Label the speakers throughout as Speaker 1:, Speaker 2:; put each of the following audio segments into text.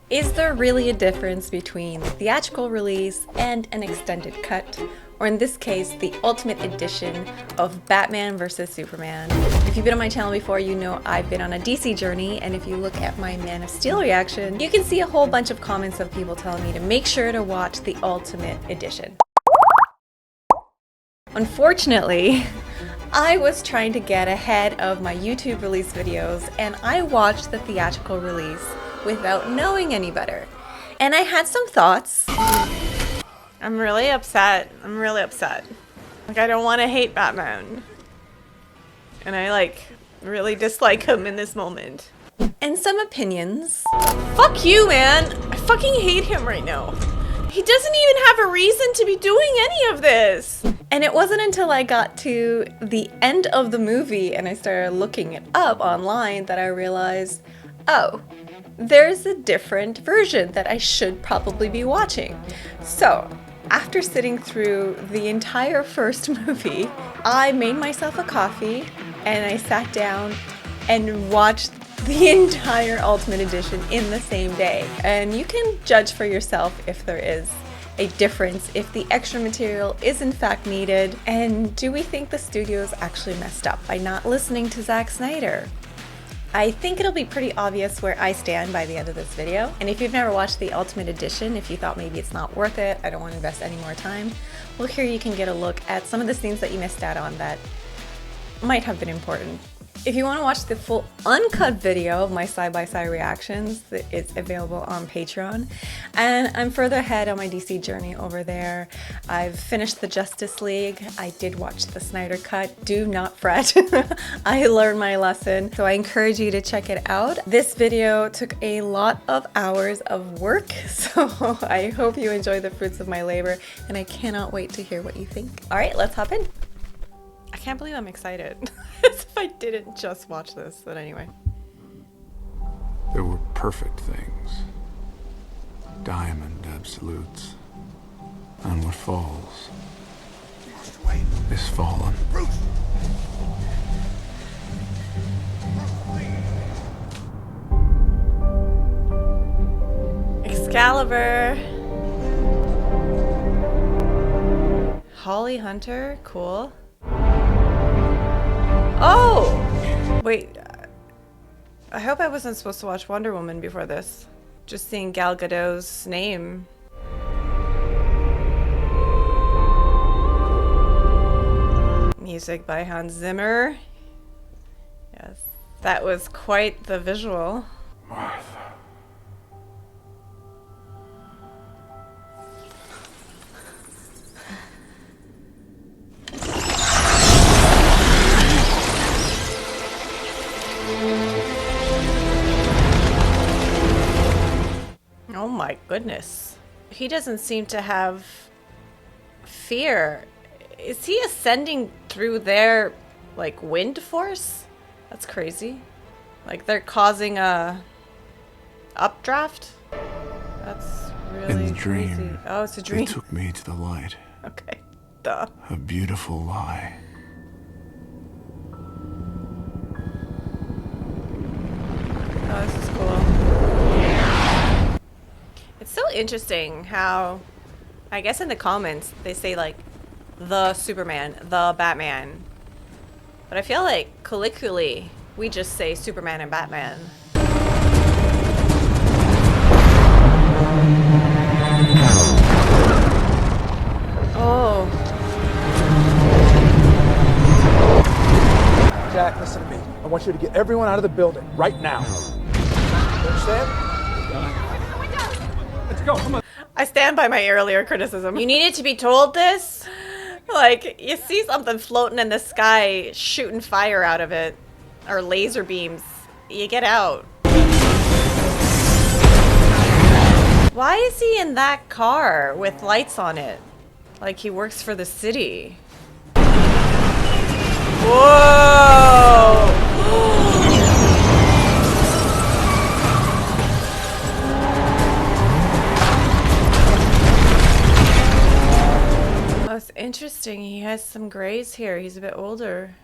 Speaker 1: Is there really a difference between the theatrical release and an extended cut? Or in this case, the ultimate edition of Batman vs. Superman. If you've been on my channel before, you know I've been on a DC journey, and if you look at my Man of Steel reaction, you can see a whole bunch of comments of people telling me to make sure to watch the ultimate edition. Unfortunately, I was trying to get ahead of my YouTube release videos, and I watched the theatrical release without knowing any better. And I had some thoughts. I'm really upset. Like, I don't want to hate Batman. And I, really dislike him in this moment. And some opinions. Fuck you, man! I fucking hate him right now. He doesn't even have a reason to be doing any of this! And it wasn't until I got to the end of the movie and I started looking it up online that I realized, oh, there's a different version that I should probably be watching. So, after sitting through the entire first movie, I made myself a coffee and I sat down and watched the entire Ultimate Edition in the same day. And you can judge for yourself if there is a difference, if the extra material is in fact needed, and do we think the studios actually messed up by not listening to Zack Snyder? I think it'll be pretty obvious where I stand by the end of this video. And if you've never watched the Ultimate Edition, if you thought maybe it's not worth it, I don't want to invest any more time, well, here you can get a look at some of the scenes that you missed out on that might have been important. If you want to watch the full uncut video of my side-by-side reactions, it's available on Patreon. And I'm further ahead on my DC journey over there. I've finished the Justice League. I did watch the Snyder Cut. Do not fret. I learned my lesson. So I encourage you to check it out. This video took a lot of hours of work. So I hope you enjoy the fruits of my labor. And I cannot wait to hear what you think. All right, let's hop in. I can't believe I'm excited. As if I didn't just watch this, but anyway.
Speaker 2: There were perfect things. Diamond absolutes. And what falls is fallen.
Speaker 1: Excalibur. Holly Hunter, cool. Oh! Wait, I hope I wasn't supposed to watch Wonder Woman before this. Just seeing Gal Gadot's name. Music by Hans Zimmer. Yes, that was quite the visual.
Speaker 2: Martha.
Speaker 1: Oh my goodness. He doesn't seem to have fear. Is he ascending through their, wind force? That's crazy. Like, they're causing a updraft? That's really
Speaker 2: In the dream,
Speaker 1: crazy. Oh, it's a dream.
Speaker 2: They took me to the light.
Speaker 1: Okay, duh.
Speaker 2: A beautiful lie.
Speaker 1: Oh, this is cool. It's so interesting how, I guess in the comments, they say, the Superman, the Batman. But I feel like, colloquially, we just say Superman and Batman. Oh.
Speaker 3: Jack, listen to me. I want you to get everyone out of the building right now. You understand? Let's go, come on.
Speaker 1: I stand by my earlier criticism. You needed to be told this? Like, you see something floating in the sky, shooting fire out of it, or laser beams, you get out. Why is he in that car with lights on it? Like he works for the city. Whoa! That's interesting. He has some grays here. He's a bit older.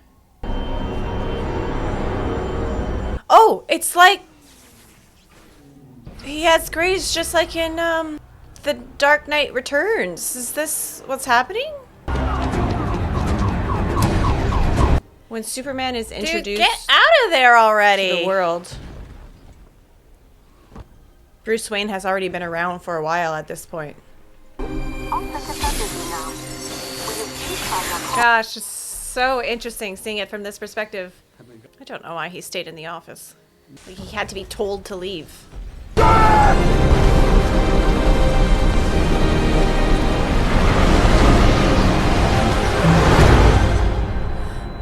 Speaker 1: Oh, it's like He has grays just like in The Dark Knight Returns. Is this what's happening? When Superman is introduced, dude, get out of there already! To the world. Bruce Wayne has already been around for a while at this point. Gosh, it's so interesting seeing it from this perspective. I don't know why he stayed in the office. Like, he had to be told to leave.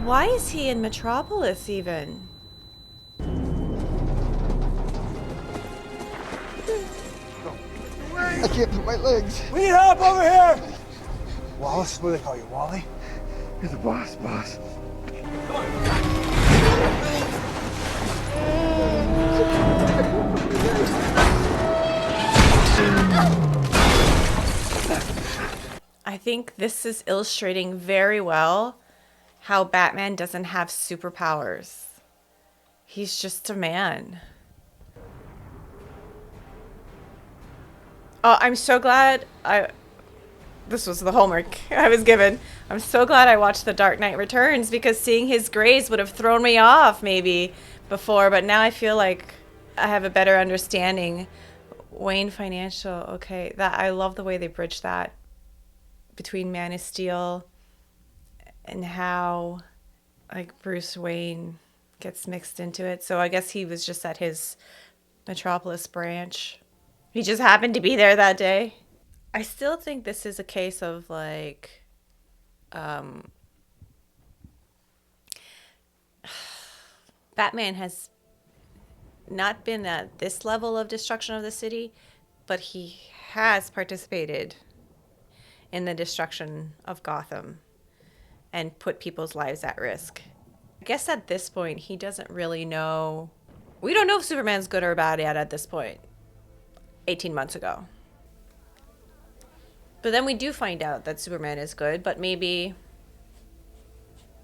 Speaker 1: Why is he in Metropolis even?
Speaker 4: I can't put my legs.
Speaker 3: We need help over here! Wallace, what do they call you, Wally? You're the boss, boss.
Speaker 1: I think this is illustrating very well how Batman doesn't have superpowers. He's just a man. Oh, I'm so glad this was the homework I was given. I'm so glad I watched The Dark Knight Returns, because seeing his grays would have thrown me off maybe before, but now I feel like I have a better understanding. Wayne Financial, okay. I love the way they bridged that between Man of Steel and how like Bruce Wayne gets mixed into it. So I guess he was just at his Metropolis branch. He just happened to be there that day. I still think this is a case of like Batman has not been at this level of destruction of the city, but he has participated in the destruction of Gotham and put people's lives at risk. I guess at this point, he doesn't really know. We don't know if Superman's good or bad yet at this point. 18 months ago. But then we do find out that Superman is good, but maybe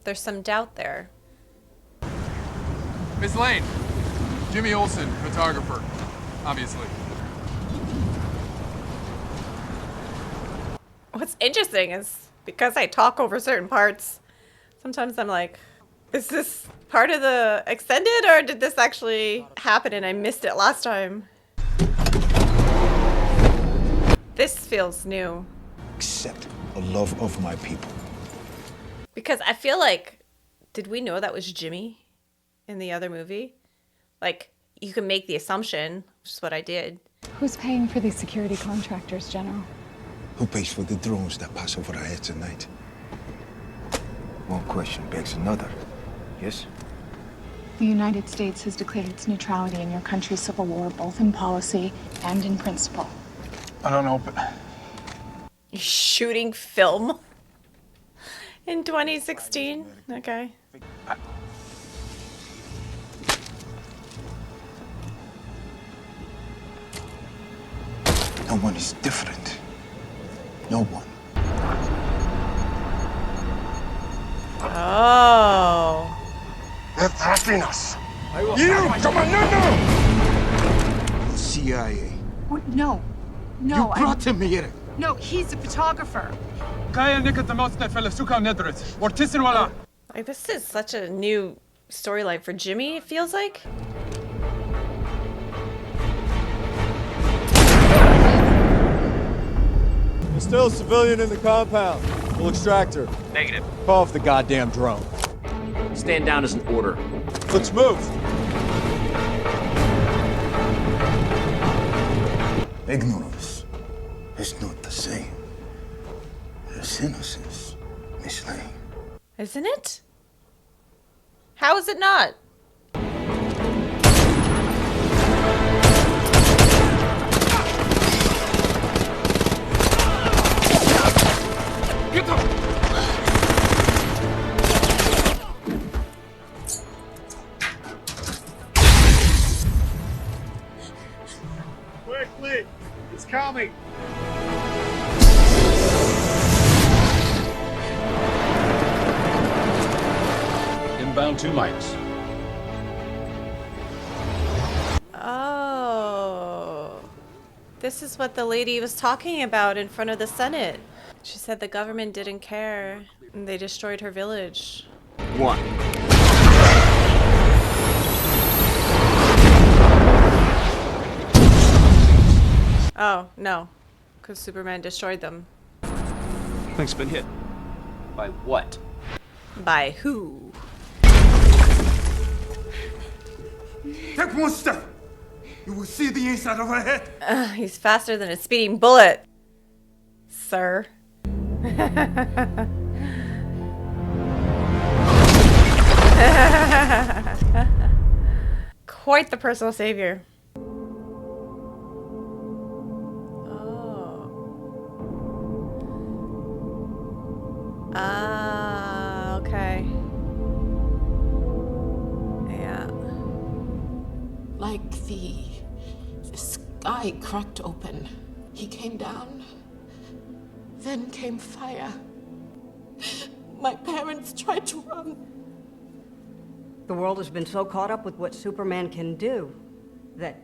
Speaker 1: there's some doubt there.
Speaker 5: Miss Lane, Jimmy Olsen, photographer, obviously.
Speaker 1: What's interesting is because I talk over certain parts, sometimes I'm like, is this part of the extended or did this actually happen and I missed it last time? This feels new.
Speaker 4: Accept the love of my people.
Speaker 1: Because I feel like, did we know that was Jimmy in the other movie? Like, you can make the assumption, which is what I did.
Speaker 6: Who's paying for these security contractors, General?
Speaker 4: Who pays for the drones that pass over our heads at night? One question begs another. Yes?
Speaker 6: The United States has declared its neutrality in your country's civil war, both in policy and in principle.
Speaker 3: I don't know, but...
Speaker 1: Shooting film in 2016? Okay.
Speaker 4: No one is different. No one.
Speaker 1: Oh.
Speaker 3: They're tracking us. You! Come on, no!
Speaker 4: CIA.
Speaker 6: Oh, no. No,
Speaker 4: You brought him here.
Speaker 6: No, he's a photographer.
Speaker 5: Like,
Speaker 1: this is such a new storyline for Jimmy, it feels like.
Speaker 7: There's still a civilian in the compound. We'll extract her.
Speaker 8: Negative.
Speaker 7: Call off the goddamn drone.
Speaker 8: Stand down as an order.
Speaker 7: Let's move.
Speaker 4: Ignorance is not the same as innocence, Miss Lane.
Speaker 1: Isn't it? How is it not?
Speaker 5: get up!
Speaker 3: Quickly! It's coming!
Speaker 8: Inbound 2 miles.
Speaker 1: Oh. This is what the lady was talking about in front of the Senate. She said the government didn't care and they destroyed her village.
Speaker 4: One.
Speaker 1: Oh, no. Because Superman destroyed them.
Speaker 8: Thing's been hit. By what?
Speaker 1: By who?
Speaker 3: Take one step. You will see the inside of her head.
Speaker 1: He's faster than a speeding bullet, sir. Quite the personal savior. Oh. Ah, okay. Yeah.
Speaker 9: Like the sky cracked open. He came down. Then came fire. My parents tried to run.
Speaker 10: The world has been so caught up with what Superman can do that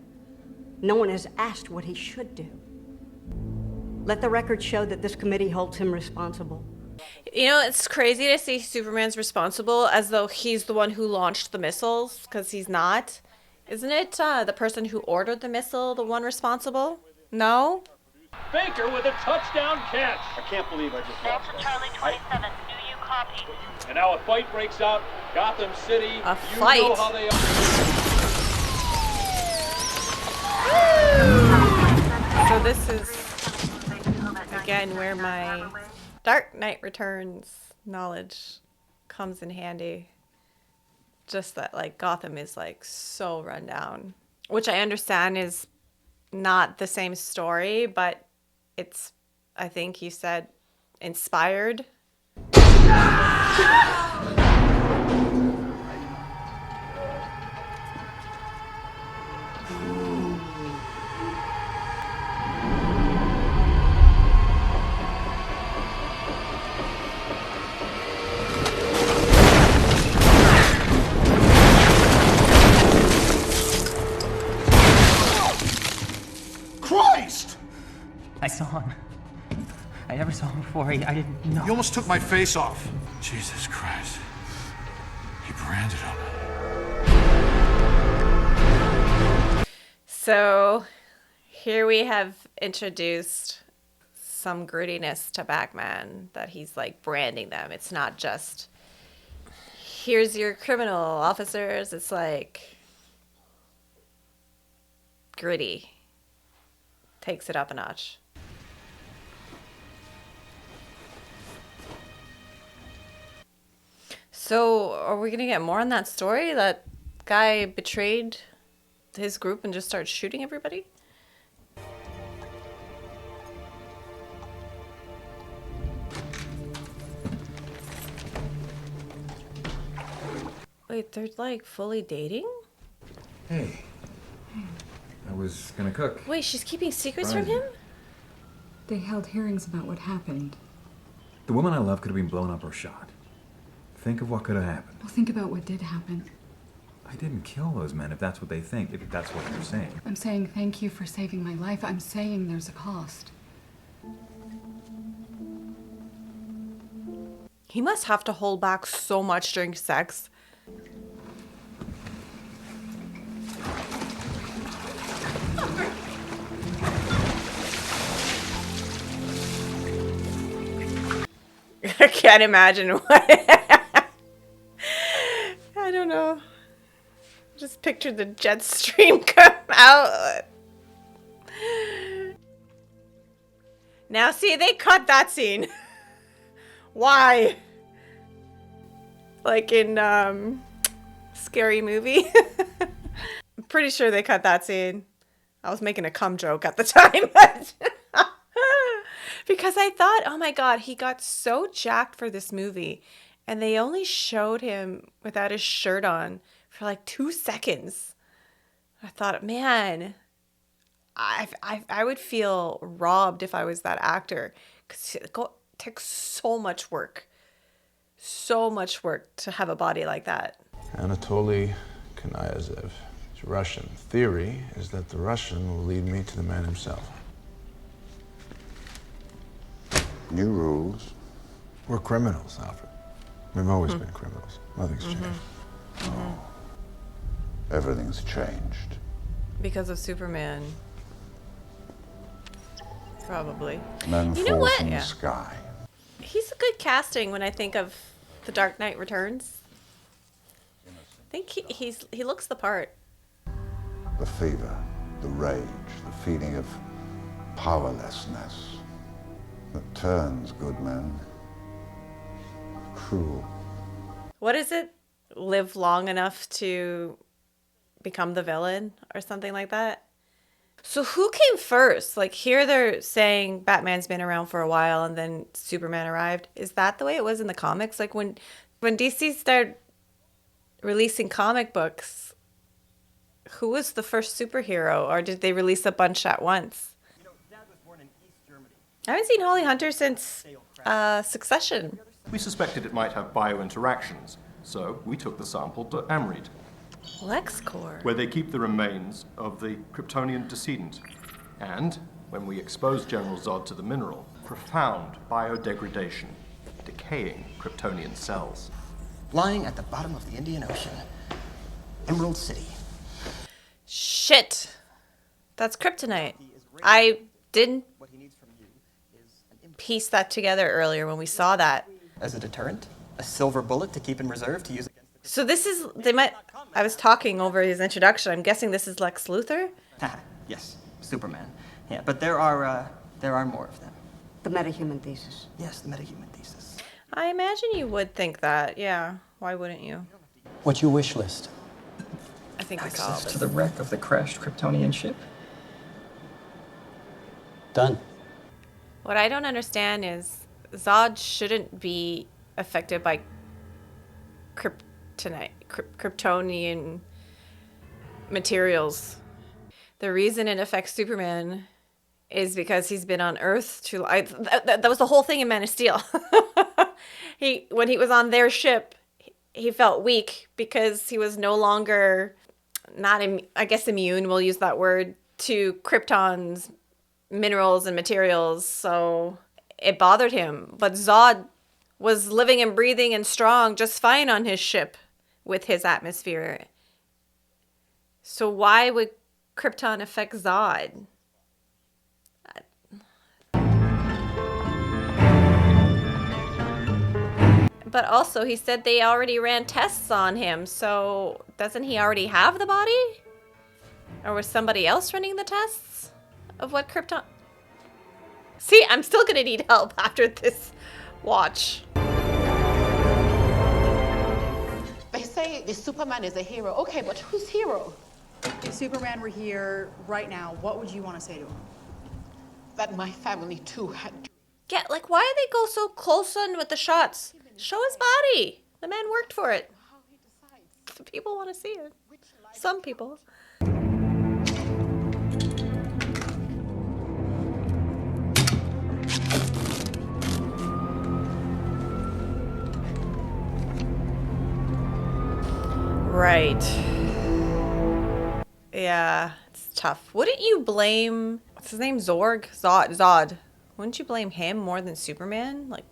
Speaker 10: no one has asked what he should do. Let the record show that this committee holds him responsible.
Speaker 1: You know, it's crazy to see Superman's responsible as though he's the one who launched the missiles, because he's not. Isn't it the person who ordered the missile the one responsible? No?
Speaker 8: Baker with a touchdown catch.
Speaker 11: I can't believe I just watched that.
Speaker 12: Charlie 27, do you copy?
Speaker 8: And now a fight breaks out. Gotham City.
Speaker 1: A
Speaker 8: You
Speaker 1: fight?
Speaker 8: know how they are.
Speaker 1: So this is, again, where my Dark Knight Returns knowledge comes in handy. Just that, like, Gotham is, like, so run down. Which I understand is not the same story, but it's, I think you said, inspired.
Speaker 3: Christ!
Speaker 13: I saw him. I never saw him before. I didn't know.
Speaker 2: You almost took my face off. Jesus Christ. He branded him.
Speaker 1: So here we have introduced some grittiness to Batman, that he's like branding them. It's not just, here's your criminal officers. It's like gritty. Takes it up a notch. So are we gonna get more on that story? That guy betrayed his group and just started shooting everybody? Wait, they're like fully dating?
Speaker 14: Hey. I was gonna cook.
Speaker 1: Wait, she's keeping secrets from
Speaker 14: Brian.
Speaker 1: him?
Speaker 6: They held hearings about what happened.
Speaker 14: The woman I love could have been blown up or shot. Think of what could have happened.
Speaker 6: Well, think about what did happen.
Speaker 14: I didn't kill those men, if that's what they think, if that's what you're saying.
Speaker 6: I'm saying thank you for saving my life. I'm saying there's a cost.
Speaker 1: He must have to hold back so much during sex. I can't imagine what. I don't know. Just picture the jet stream come out. Now, see, they cut that scene. Why? Like in Scary Movie. I'm pretty sure they cut that scene. I was making a cum joke at the time, but because I thought, oh my god, he got so jacked for this movie, and they only showed him without his shirt on for like 2 seconds. I thought, man, I would feel robbed if I was that actor, because it takes so much work to have a body like that.
Speaker 2: Anatoly Knyazev's Russian theory is that the Russian will lead me to the man himself.
Speaker 15: New rules.
Speaker 3: We're criminals, Alfred. We've always been criminals. Nothing's changed.
Speaker 15: Everything's changed.
Speaker 1: Because of Superman. Probably.
Speaker 15: Men
Speaker 1: You know
Speaker 15: fall
Speaker 1: what?
Speaker 15: from
Speaker 1: Yeah.
Speaker 15: the sky.
Speaker 1: He's a good casting when I think of The Dark Knight Returns. I think he looks the part.
Speaker 15: The fever, the rage, the feeling of powerlessness that turns good men cruel.
Speaker 1: What is it? Live long enough to become the villain or something like that? So who came first? Like here they're saying Batman's been around for a while and then Superman arrived. Is that the way it was in the comics? Like when DC started releasing comic books, who was the first superhero, or did they release a bunch at once? I haven't seen Holly Hunter since Succession.
Speaker 16: We suspected it might have bio-interactions, so we took the sample to Amreed,
Speaker 1: LexCorp.
Speaker 16: where they keep the remains of the Kryptonian decedent. And, when we exposed General Zod to the mineral, profound biodegradation, decaying Kryptonian cells.
Speaker 13: Lying at the bottom of the Indian Ocean, Emerald City.
Speaker 1: Shit. That's kryptonite. I didn't piece that together earlier when we saw that.
Speaker 13: As a deterrent, a silver bullet to keep in reserve to use against the...
Speaker 1: So this is, I was talking over his introduction. I'm guessing this is Lex Luthor?
Speaker 13: Yes, Superman. Yeah, but there are more of them.
Speaker 10: The metahuman thesis.
Speaker 13: Yes, the metahuman thesis.
Speaker 1: I imagine you would think that. Yeah. Why wouldn't you?
Speaker 13: What's your wish list?
Speaker 1: I think we saw all
Speaker 13: Access
Speaker 1: this.
Speaker 13: to the wreck of the crashed Kryptonian ship? Done.
Speaker 1: What I don't understand is Zod shouldn't be affected by Kryptonian materials. The reason it affects Superman is because he's been on Earth too long. That was the whole thing in Man of Steel. When he was on their ship, he felt weak because he was no longer immune, we'll use that word, to Krypton's minerals and materials, so it bothered him. But Zod was living and breathing and strong just fine on his ship with his atmosphere. So why would Krypton affect Zod? But also, he said they already ran tests on him, so doesn't he already have the body? Or was somebody else running the tests of what Krypton... See, I'm still gonna need help after this watch.
Speaker 9: They say the Superman is a hero. Okay, but who's hero?
Speaker 17: If Superman were here right now, what would you want to say to him?
Speaker 9: That my family too had...
Speaker 1: Yeah, like, why do they go so close on with the shots? Show his body. The man worked for it. The people want to see it. Some people. Right. Yeah, it's tough. Wouldn't you blame, what's his name, Zod. Wouldn't you blame him more than Superman? Like,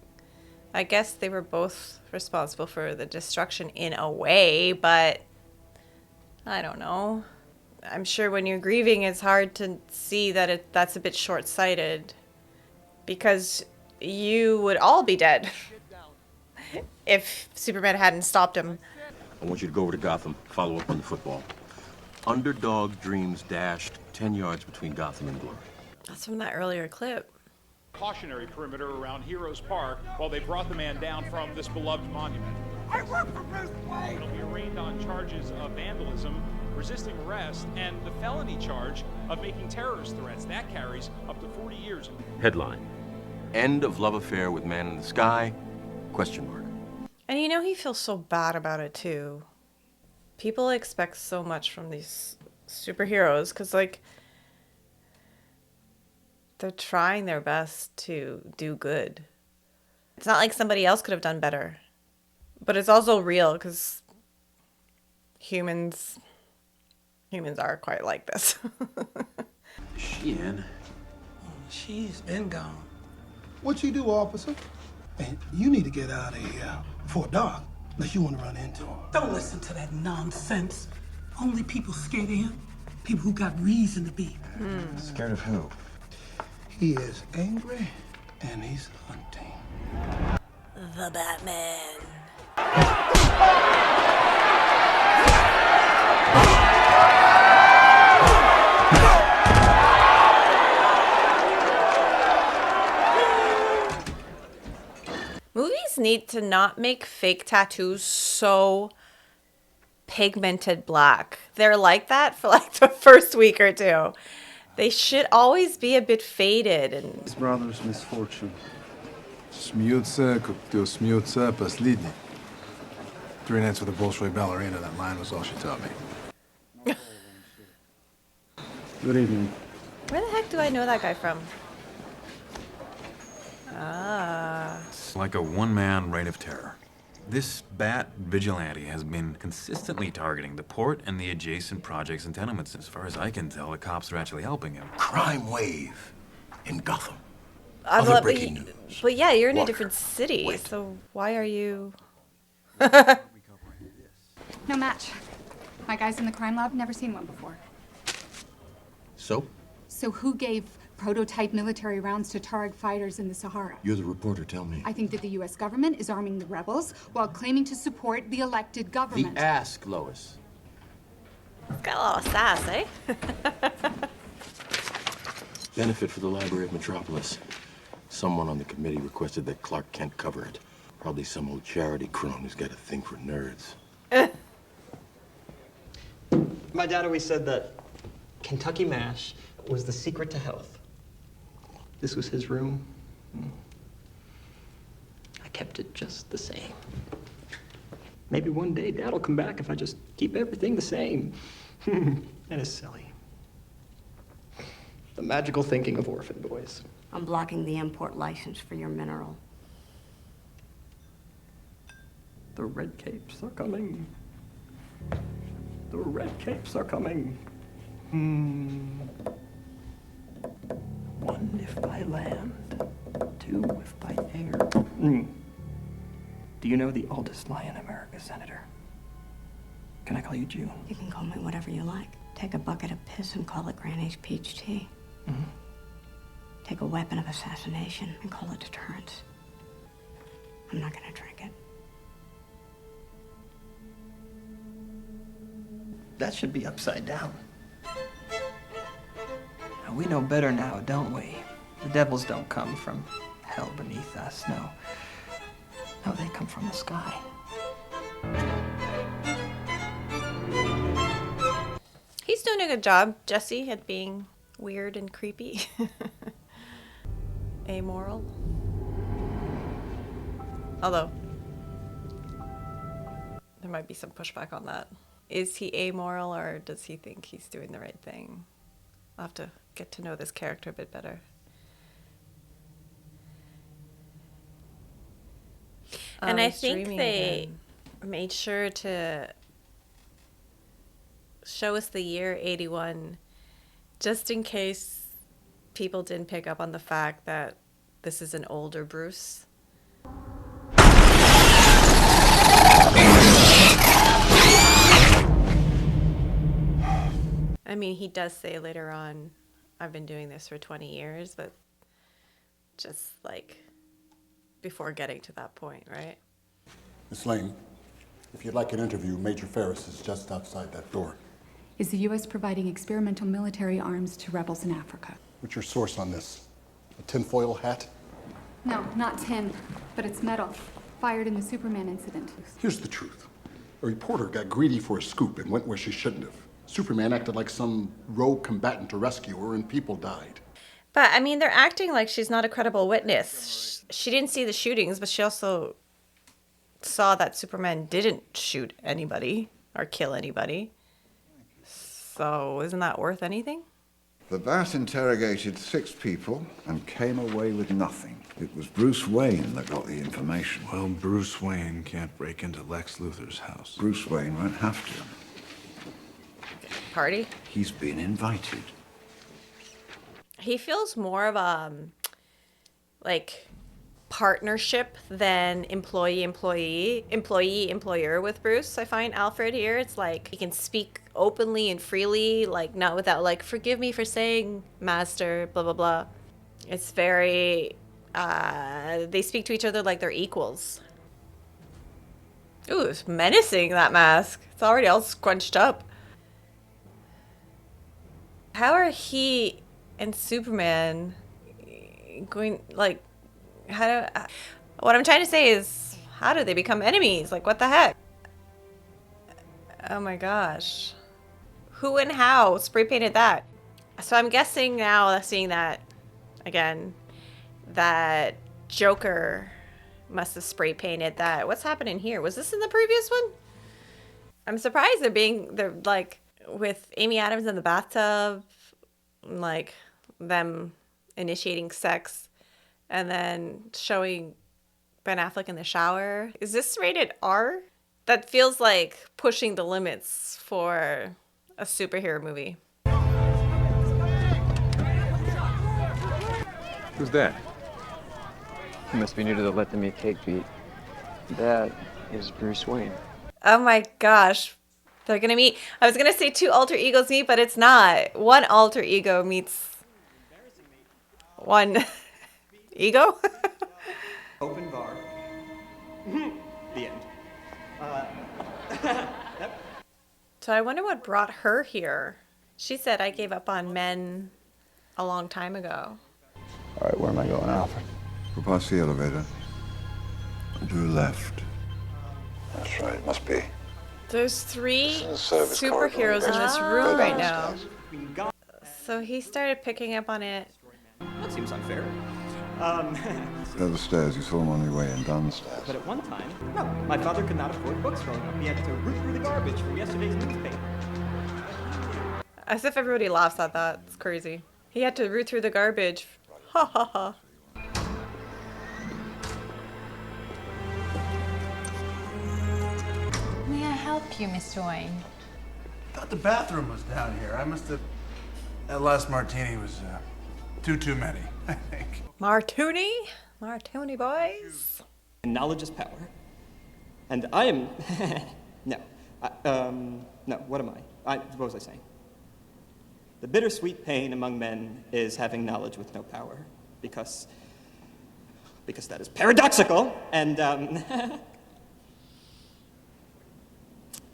Speaker 1: I guess they were both responsible for the destruction in a way, but I don't know. I'm sure when you're grieving, it's hard to see that that's a bit short-sighted, because you would all be dead if Superman hadn't stopped him.
Speaker 18: I want you to go over to Gotham, follow up on the football. Underdog dreams dashed 10 yards between Gotham and glory.
Speaker 1: That's from that earlier clip.
Speaker 8: Cautionary perimeter around Heroes Park while they brought the man down from this beloved monument. I work for Bruce Wayne! He'll be arraigned on charges of vandalism, resisting arrest, and the felony charge of making terrorist threats. That carries up to 40 years.
Speaker 18: Headline: End of love affair with man in the sky? Question mark.
Speaker 1: And you know, he feels so bad about it too. People expect so much from these superheroes because, like, they're trying their best to do good. It's not like somebody else could have done better. But it's also real because humans are quite like this.
Speaker 2: She in? She's been gone.
Speaker 19: What you do, officer? And you need to get out of here before dark, unless you want to run into him.
Speaker 20: Don't listen to that nonsense. Only people scared of him, people who got reason to be.
Speaker 4: Scared of who?
Speaker 19: He is angry, and he's hunting.
Speaker 1: The Batman. Movies need to not make fake tattoos so pigmented black. They're like that for like the first week or two. They should always be a bit faded and
Speaker 3: His brother's misfortune. Smutsa, kuptu smutsa, paslidny. 3 nights with a Bolshoi ballerina, that line was all she taught me. Good evening.
Speaker 1: where the heck do I know that guy from? Ah.
Speaker 14: It's like a one-man reign of terror. This bat vigilante has been consistently targeting the port and the adjacent projects and tenements. As far as I can tell, the cops are actually helping him.
Speaker 21: Crime wave in Gotham.
Speaker 1: But yeah, you're in a different city, so why are you...
Speaker 6: No match. My guys in the crime lab never seen one before.
Speaker 18: So?
Speaker 6: So who gave prototype military rounds to Tuareg fighters in the Sahara?
Speaker 18: You're the reporter, tell me.
Speaker 6: I think that the U.S. government is arming the rebels while claiming to support the elected government.
Speaker 18: The ask, Lois.
Speaker 1: It's got a lot of sass, eh?
Speaker 18: Benefit for the Library of Metropolis. Someone on the committee requested that Clark Kent cover it. Probably some old charity crone who's got a thing for nerds.
Speaker 13: My dad always said that Kentucky MASH was the secret to health. This was his room. I kept it just the same. Maybe one day Dad'll come back if I just keep everything the same. That is silly. The magical thinking of orphan boys.
Speaker 10: I'm blocking the import license for your mineral.
Speaker 13: The red capes are coming. The red capes are coming. 1 if by land, 2 if by air. Do you know the oldest lie in America, Senator? Can I call you June?
Speaker 10: You can call me whatever you like. Take a bucket of piss and call it Granny's peach tea. Take a weapon of assassination and call it deterrence. I'm not gonna drink it.
Speaker 13: That should be upside down. Now, we know better now, don't we? The devils don't come from hell beneath us, no. No, they come from the sky.
Speaker 1: He's doing a good job, Jesse, at being weird and creepy. Amoral. Although, there might be some pushback on that. Is he amoral, or does he think he's doing the right thing? I'll have to get to know this character a bit better. And I think they made sure to show us the year 81, just in case people didn't pick up on the fact that this is an older Bruce. I mean, he does say later on, I've been doing this for 20 years, but just like before getting to that point, right?
Speaker 22: Miss Lane, if you'd like an interview, Major Ferris is just outside that door.
Speaker 6: Is the U.S. providing experimental military arms to rebels in Africa?
Speaker 22: What's your source on this? A tinfoil hat?
Speaker 6: No, not tin, but it's metal. Fired in the Superman incident.
Speaker 22: Here's the truth. A reporter got greedy for a scoop and went where she shouldn't have. Superman acted like some rogue combatant to rescue her, and people died.
Speaker 1: But, I mean, they're acting like she's not a credible witness. She didn't see the shootings, but she also saw that Superman didn't shoot anybody or kill anybody. So, isn't that worth anything?
Speaker 15: The Bat interrogated 6 people and came away with nothing. It was Bruce Wayne that got the information.
Speaker 2: Well, Bruce Wayne can't break into Lex Luthor's house.
Speaker 15: Bruce Wayne won't have to.
Speaker 1: Party?
Speaker 15: He's been invited.
Speaker 1: He feels more of a like partnership than employee-employer with Bruce. I find Alfred here, it's like he can speak openly and freely, like not without like, forgive me for saying master, blah, blah, blah. It's very, they speak to each other like they're equals. Ooh, it's menacing, that mask. It's already all scrunched up. How are he and Superman going, like, what I'm trying to say is, how do they become enemies? Like, what the heck? Oh my gosh. Who and how spray painted that? So I'm guessing now, seeing that again, that Joker must have spray painted that. What's happening here? Was this in the previous one? I'm surprised they're like with Amy Adams in the bathtub, like them initiating sex, and then showing Ben Affleck in the shower. Is this rated R? That feels like pushing the limits for a superhero movie.
Speaker 5: Who's that? You must be new to the Let Them Eat Cake beat. That is Bruce Wayne.
Speaker 1: Oh my gosh. They're gonna meet. I was gonna say two alter egos meet, but it's not. One alter ego meets one ego?
Speaker 13: Open bar. The end.
Speaker 1: So I wonder what brought her here. She said, I gave up on men a long time ago.
Speaker 15: All right, where am I going, Alfred? Go past the elevator. Do left. That's right, it must be.
Speaker 1: There's three
Speaker 15: service
Speaker 1: superheroes in this room right now.
Speaker 15: downstairs.
Speaker 1: So he started picking up on it.
Speaker 13: That seems unfair.
Speaker 15: They're the stairs. You saw them on your way in downstairs.
Speaker 13: But at one time, no, my father could not afford books growing up. He had to root through the garbage for yesterday's newspaper.
Speaker 1: As if everybody laughs at that. It's crazy. He had to root through the garbage. Ha ha ha.
Speaker 7: May I help you, Mr. Wayne?
Speaker 3: Thought the bathroom was down here. I must have. That last martini was too many, I think.
Speaker 1: Martini? Martini boys?
Speaker 13: Knowledge is power. And I am... no. No, what am I? What was I saying? The bittersweet pain among men is having knowledge with no power. Because that is paradoxical, and,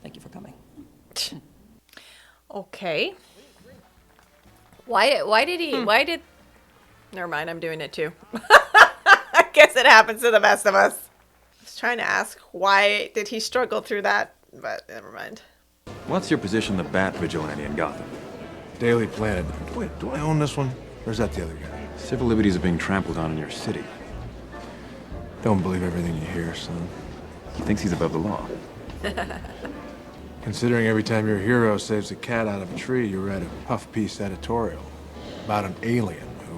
Speaker 13: thank you for coming.
Speaker 1: Okay. Why did... Never mind, I'm doing it too. I guess it happens to the best of us. I was trying to ask, why did he struggle through that? But never mind.
Speaker 14: What's your position, the Bat Vigilante in Gotham?
Speaker 3: Daily Planet. Wait, do I own this one? Or is that the other guy?
Speaker 14: Civil liberties are being trampled on in your city.
Speaker 3: Don't believe everything you hear, son.
Speaker 14: He thinks he's above the law.
Speaker 3: Considering every time your hero saves a cat out of a tree, you write a puff-piece editorial about an alien who,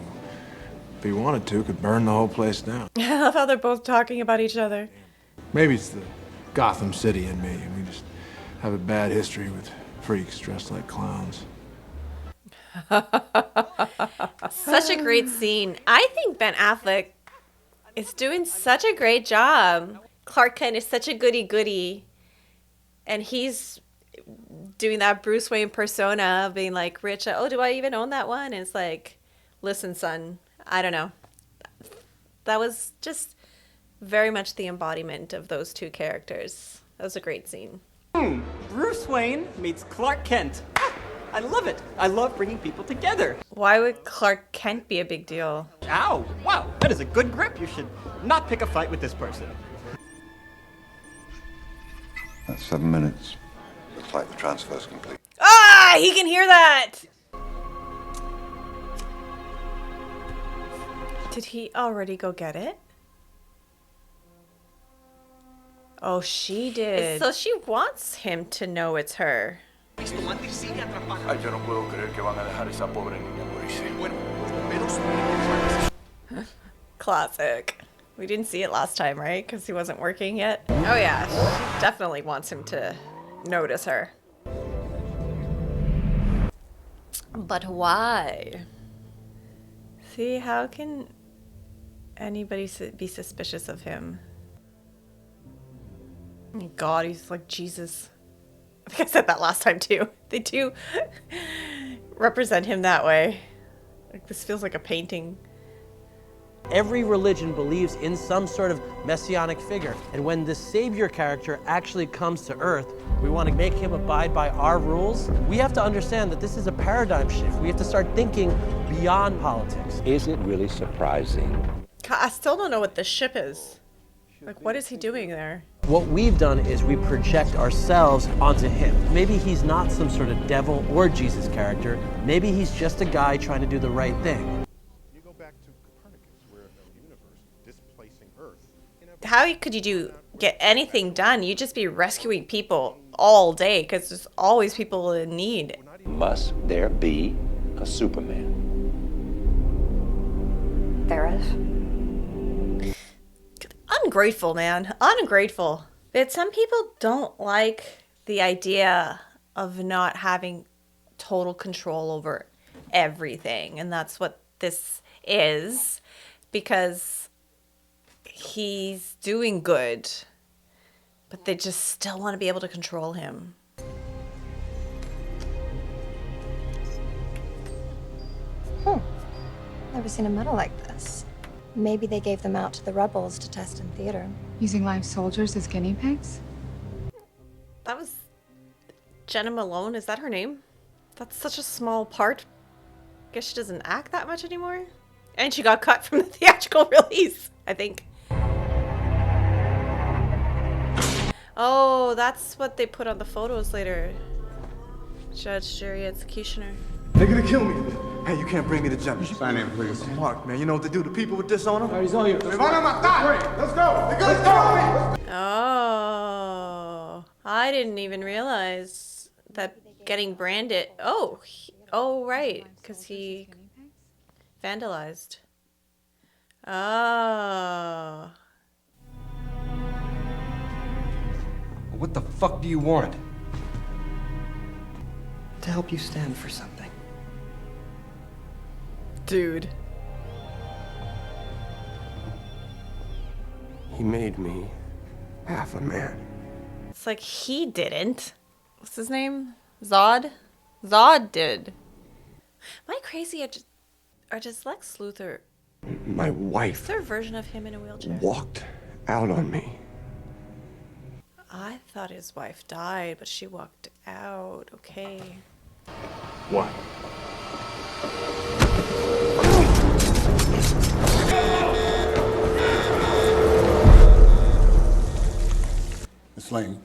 Speaker 3: if he wanted to, could burn the whole place down.
Speaker 1: I love how they're both talking about each other.
Speaker 3: Maybe it's the Gotham City in me, and we just have a bad history with freaks dressed like clowns.
Speaker 1: Such a great scene. I think Ben Affleck is doing such a great job. Clark Kent is such a goody-goody, and he's doing that Bruce Wayne persona of being like, Rich, oh, do I even own that one? And it's like, listen, son, I don't know. That was just very much the embodiment of those two characters. That was a great scene.
Speaker 13: Bruce Wayne meets Clark Kent. I love it. I love bringing people together.
Speaker 1: Why would Clark Kent be a big deal?
Speaker 13: Ow! Wow, that is a good grip. You should not pick a fight with this person.
Speaker 15: That's 7 minutes. Looks like the transfer's complete.
Speaker 1: Ah! He can hear that! Did he already go get it? Oh, she did. So she wants him to know it's her.
Speaker 21: Ay, yo no puedo creer que van a dejar esa pobre niña morirse. Bueno,
Speaker 1: Classic. We didn't see it last time, right? Because he wasn't working yet. Oh yeah, she definitely wants him to notice her. But why? See, how can anybody be suspicious of him? Oh God, he's like Jesus. I think I said that last time too. They do represent him that way. Like, this feels like a painting.
Speaker 11: Every religion believes in some sort of messianic figure. And when this savior character actually comes to Earth, we want to make him abide by our rules. We have to understand that this is a paradigm shift. We have to start thinking beyond politics.
Speaker 12: Is it really surprising?
Speaker 1: I still don't know what this ship is. Like, what is he doing there?
Speaker 11: What we've done is we project ourselves onto him. Maybe he's not some sort of devil or Jesus character. Maybe he's just a guy trying to do the right thing.
Speaker 16: You go back to Copernicus, where no universe displacing Earth.
Speaker 1: How could you get anything done? You'd just be rescuing people all day because there's always people in need.
Speaker 12: Must there be a Superman?
Speaker 1: There is. Ungrateful, man. Ungrateful. But some people don't like the idea of not having total control over everything. And that's what this is. Because he's doing good. But they just still want to be able to control him.
Speaker 23: Never seen a medal like this. Maybe they gave them out to the rebels to test in theater.
Speaker 6: Using live soldiers as guinea pigs?
Speaker 1: That was Jenna Malone. Is that her name? That's such a small part. Guess she doesn't act that much anymore. And she got cut from the theatrical release, I think. Oh, that's what they put on the photos later. Judge, jury, executioner.
Speaker 4: They're gonna kill me. Hey, you can't bring me to justice. Sign in, please. Mark, man, you know what to do to people with dishonor? All right, he's on you. Let's go. Let's go.
Speaker 1: Oh, I didn't even realize that getting branded. Oh, right, because he vandalized. Oh.
Speaker 4: What the fuck do you want? To help you stand for something.
Speaker 1: Dude.
Speaker 4: He made me half a man.
Speaker 1: It's like he didn't. What's his name? Zod? Zod did. Am I crazy? Or does Lex Luthor...
Speaker 4: My
Speaker 1: Is
Speaker 4: wife
Speaker 1: there a version of him in a wheelchair?
Speaker 4: walked out on me.
Speaker 1: I thought his wife died, but she walked out. Okay.
Speaker 4: What?
Speaker 22: Miss Lane,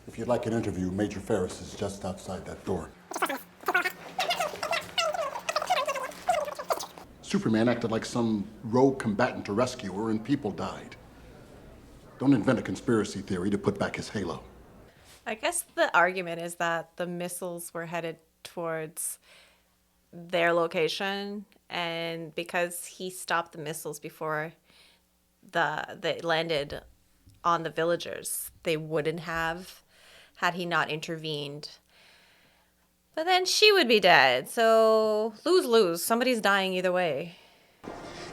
Speaker 22: if you'd like an interview, Major Ferris is just outside that door. Superman acted like some rogue combatant to rescue her, and people died. Don't invent a conspiracy theory to put back his halo.
Speaker 1: I guess the argument is that the missiles were headed towards their location, and because he stopped the missiles before they landed on the villagers, they wouldn't have had he not intervened. But then she would be dead, so lose-lose. Somebody's dying either way.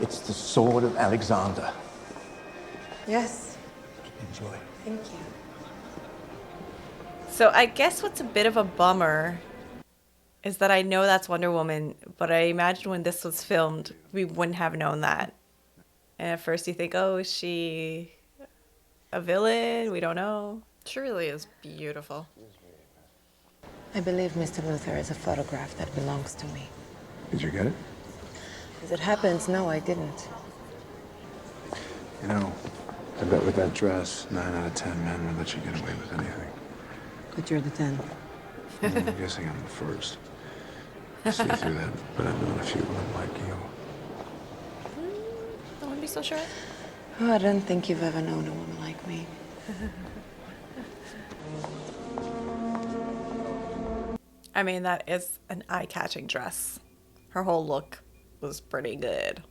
Speaker 4: It's the sword of Alexander.
Speaker 23: Yes.
Speaker 4: Enjoy.
Speaker 23: Thank you.
Speaker 1: So I guess what's a bit of a bummer is that I know that's Wonder Woman, but I imagine when this was filmed, we wouldn't have known that. And at first you think, oh, is she a villain? We don't know. She really is beautiful.
Speaker 9: I believe Mr. Luthor is a photograph that belongs to me.
Speaker 3: Did you get it?
Speaker 9: As it happens, no, I didn't.
Speaker 3: You know, I bet with that dress, 9 out of 10 men would let you get away with anything.
Speaker 9: But you're the 10.
Speaker 3: I'm guessing I'm the first. I see through that, but I've known a few women like you.
Speaker 1: I wouldn't be so sure.
Speaker 9: Oh, I don't think you've ever known a woman like me.
Speaker 1: I mean, that is an eye-catching dress. Her whole look was pretty good.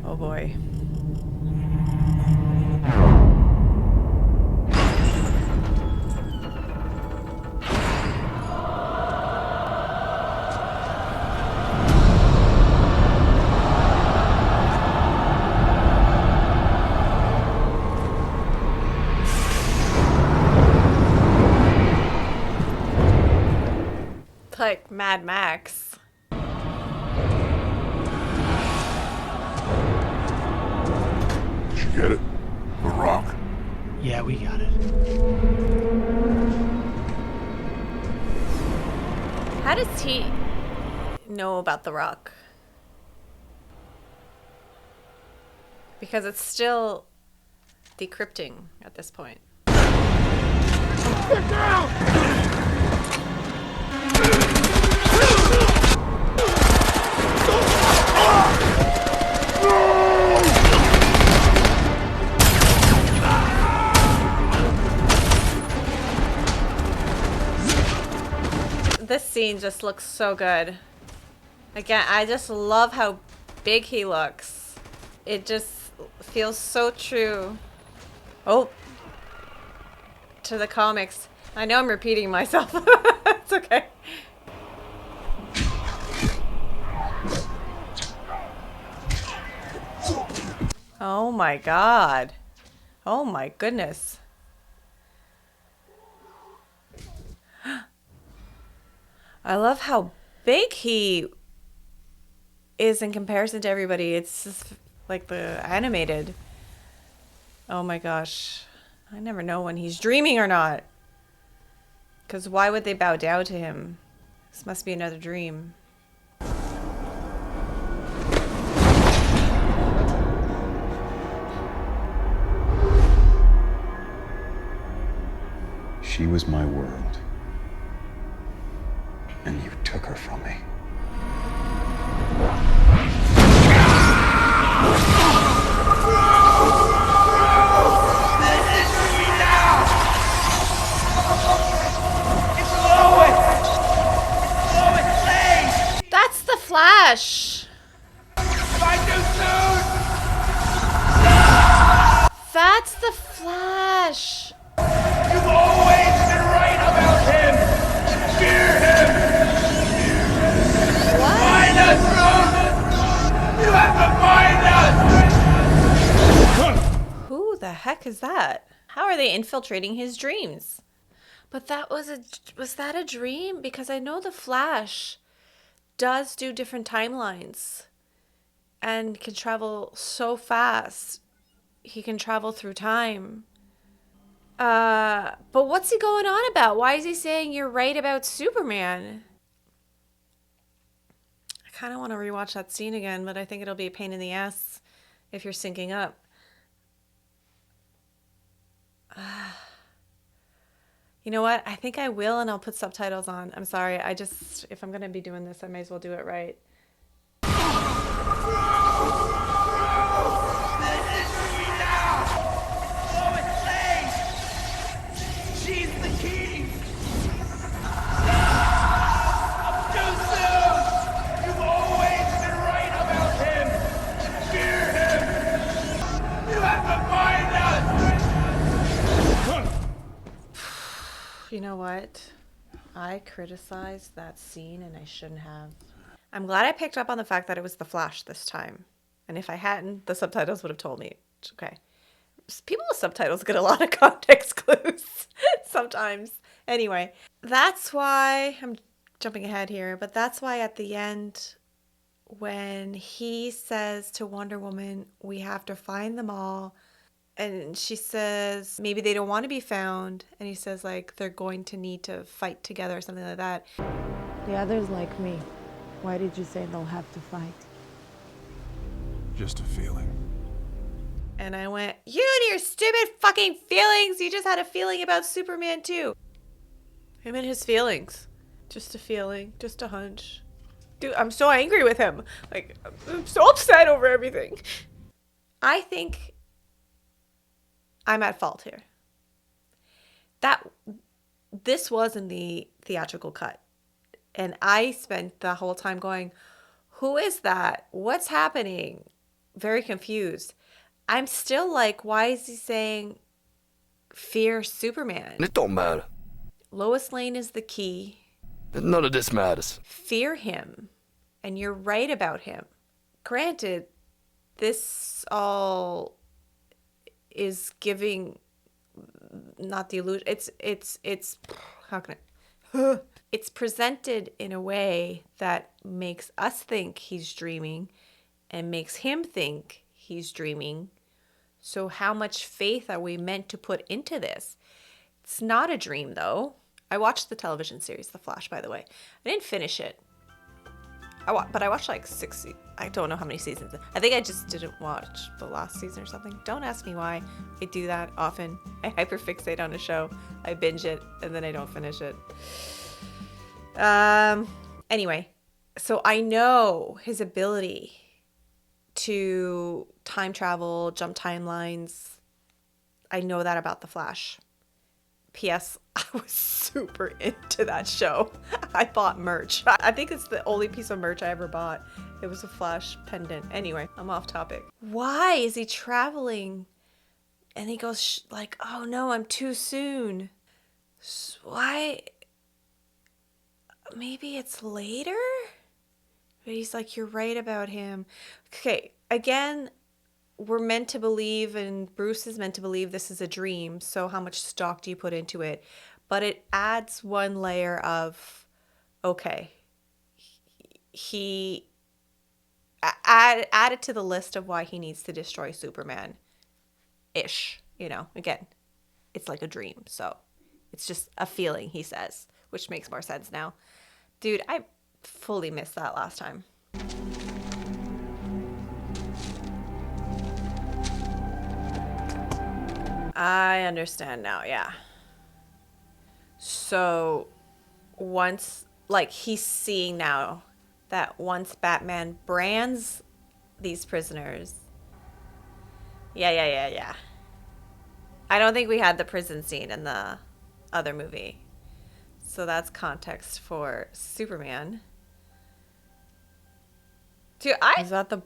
Speaker 1: Oh boy. like Mad Max.
Speaker 21: Did you get it? The rock.
Speaker 19: Yeah, we got it.
Speaker 1: How does he know about the rock? Because it's still decrypting at this point.
Speaker 21: Get down!
Speaker 1: This scene just looks so good. Again, I just love how big he looks. It just feels so true. Oh, to the comics. I know I'm repeating myself. It's okay. Oh my God. Oh my goodness. I love how big he is in comparison to everybody. It's just like the animated. Oh my gosh. I never know when he's dreaming or not. Because why would they bow down to him? This must be another dream.
Speaker 8: She was my world. And you took her from me.
Speaker 1: That's the Flash. That's the Flash.
Speaker 21: You've always been right about him. Fear him.
Speaker 1: What?
Speaker 21: Find us, Rose. You have to find us.
Speaker 1: Who the heck is that? How are they infiltrating his dreams? But that was that a dream? Because I know the Flash does do different timelines and can travel so fast. He can travel through time. But what's he going on about? Why is he saying you're right about Superman? I kind of want to rewatch that scene again, but I think it'll be a pain in the ass if you're syncing up. You know what? I think I will, and I'll put subtitles on. I'm sorry. If I'm going to be doing this, I may as well do it right.
Speaker 21: She's the key! Too soon! You've always been right about him! Fear him! You have to find us!
Speaker 1: You know what? I criticized that scene, and I shouldn't have. I'm glad I picked up on the fact that it was the Flash this time. And if I hadn't, the subtitles would have told me. It's okay. People with subtitles get a lot of context clues sometimes. Anyway, that's why I'm jumping ahead here, but that's why at the end, when he says to Wonder Woman, we have to find them all, and she says maybe they don't want to be found, and he says like they're going to need to fight together or something like that.
Speaker 17: The others like me. Why did you say they'll have to fight?
Speaker 3: Just a feeling.
Speaker 1: And I went, you and your stupid fucking feelings. You just had a feeling about Superman too. Him and his feelings. Just a feeling, just a hunch. Dude, I'm so angry with him. Like, I'm so upset over everything. I think I'm at fault here. This was in the theatrical cut. And I spent the whole time going, who is that? What's happening? Very confused. I'm still like, why is he saying fear Superman?
Speaker 20: It don't matter.
Speaker 1: Lois Lane is the key.
Speaker 20: None of this matters.
Speaker 1: Fear him. And you're right about him. Granted, this all is giving not the illusion. It's how can I it's presented in a way that makes us think he's dreaming and makes him think he's dreaming. So how much faith are we meant to put into this? It's not a dream, though. I watched the television series, The Flash, by the way. I didn't finish it. But I watched like 6. I don't know how many seasons. I think I just didn't watch the last season or something. Don't ask me why. I do that often. I hyperfixate on a show. I binge it, and then I don't finish it. Anyway, so I know his ability to time travel, jump timelines. I know that about The Flash. P.S. I was super into that show. I bought merch. I think it's the only piece of merch I ever bought. It was a Flash pendant. Anyway, I'm off topic. Why is he traveling? And he goes like, oh no, I'm too soon. Why? Maybe it's later? But he's like, you're right about him. Okay, again, we're meant to believe, and Bruce is meant to believe this is a dream. So how much stock do you put into it? But it adds one layer of, okay, he add it to the list of why he needs to destroy Superman-ish. You know, again, it's like a dream. So it's just a feeling, he says, which makes more sense now. Dude, I fully missed that last time. I understand now, yeah. So once, like, he's seeing now that once Batman brands these prisoners. Yeah. I don't think we had the prison scene in the other movie. So that's context for Superman. Dude, is that the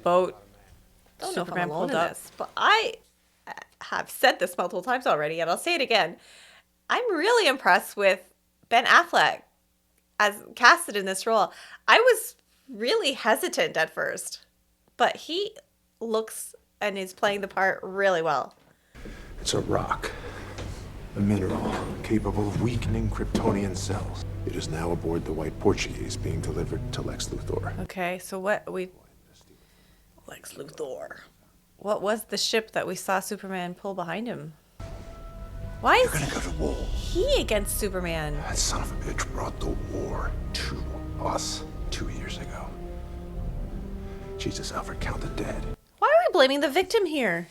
Speaker 1: boat Superman pulled up? But I have said this multiple times already, and I'll say it again. I'm really impressed with Ben Affleck as casted in this role. I was really hesitant at first, but he looks and is playing the part really well.
Speaker 2: It's a rock, a mineral capable of weakening Kryptonian cells. It is now aboard the White Portuguese, being delivered to Lex Luthor.
Speaker 1: Okay, so Lex Luthor. What was the ship that we saw Superman pull behind him? Why is
Speaker 2: You're gonna go to war.
Speaker 1: He against Superman?
Speaker 2: That son of a bitch brought the war to us 2 years ago. Jesus, Alfred, count the dead.
Speaker 1: Why are we blaming the victim here?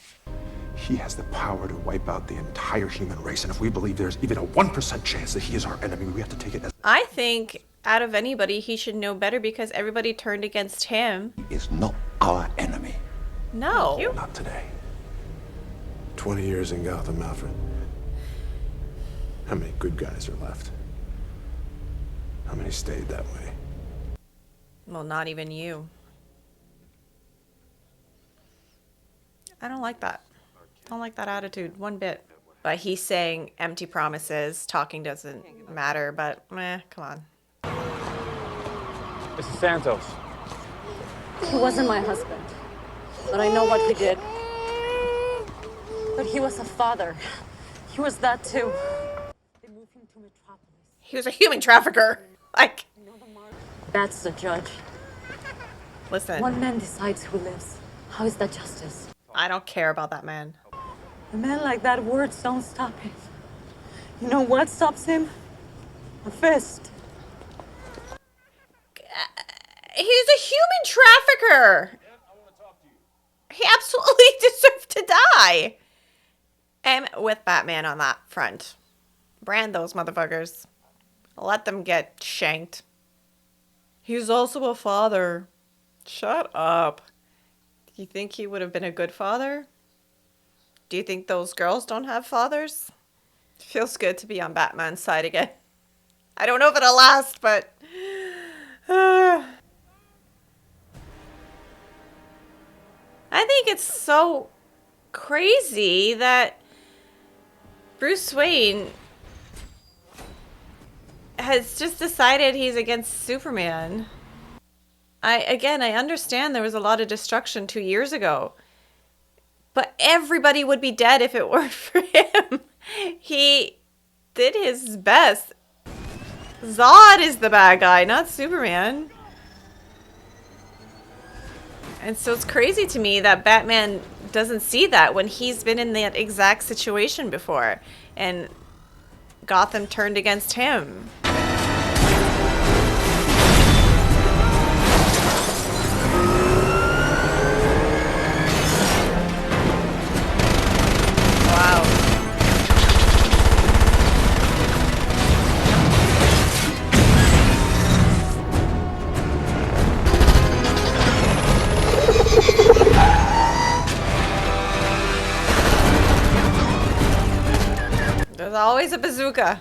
Speaker 2: He has the power to wipe out the entire human race, and if we believe there's even a 1% chance that he is our enemy, we have to take it as...
Speaker 1: I think out of anybody, he should know better because everybody turned against him.
Speaker 2: He is not our enemy.
Speaker 1: No.
Speaker 2: Not today. 20 years in Gotham, Alfred. How many good guys are left? How many stayed that way?
Speaker 1: Well, not even you. I don't like that. I don't like that attitude one bit. But he's saying empty promises, talking doesn't matter, but come on.
Speaker 10: Mrs. Santos.
Speaker 18: He wasn't my husband, but I know what he did. But he was a father. He was that too. They moved him to Metropolis.
Speaker 1: He was a human trafficker. Like,
Speaker 18: that's the judge.
Speaker 1: Listen.
Speaker 18: One man decides who lives. How is that justice?
Speaker 1: I don't care about that man.
Speaker 18: A man like that, words don't stop him. You know what stops him? A fist.
Speaker 1: He's a human trafficker. He absolutely deserved to die. And with Batman on that front. Brand those motherfuckers. Let them get shanked. He's also a father. Shut up. Do you think he would have been a good father? Do you think those girls don't have fathers? Feels good to be on Batman's side again. I don't know if it'll last, but... I think it's so crazy that Bruce Wayne has just decided he's against Superman. I understand there was a lot of destruction 2 years ago. But everybody would be dead if it weren't for him. He did his best. Zod is the bad guy, not Superman. And so it's crazy to me that Batman doesn't see that when he's been in that exact situation before. And Gotham turned against him. Wow. There's always a bazooka.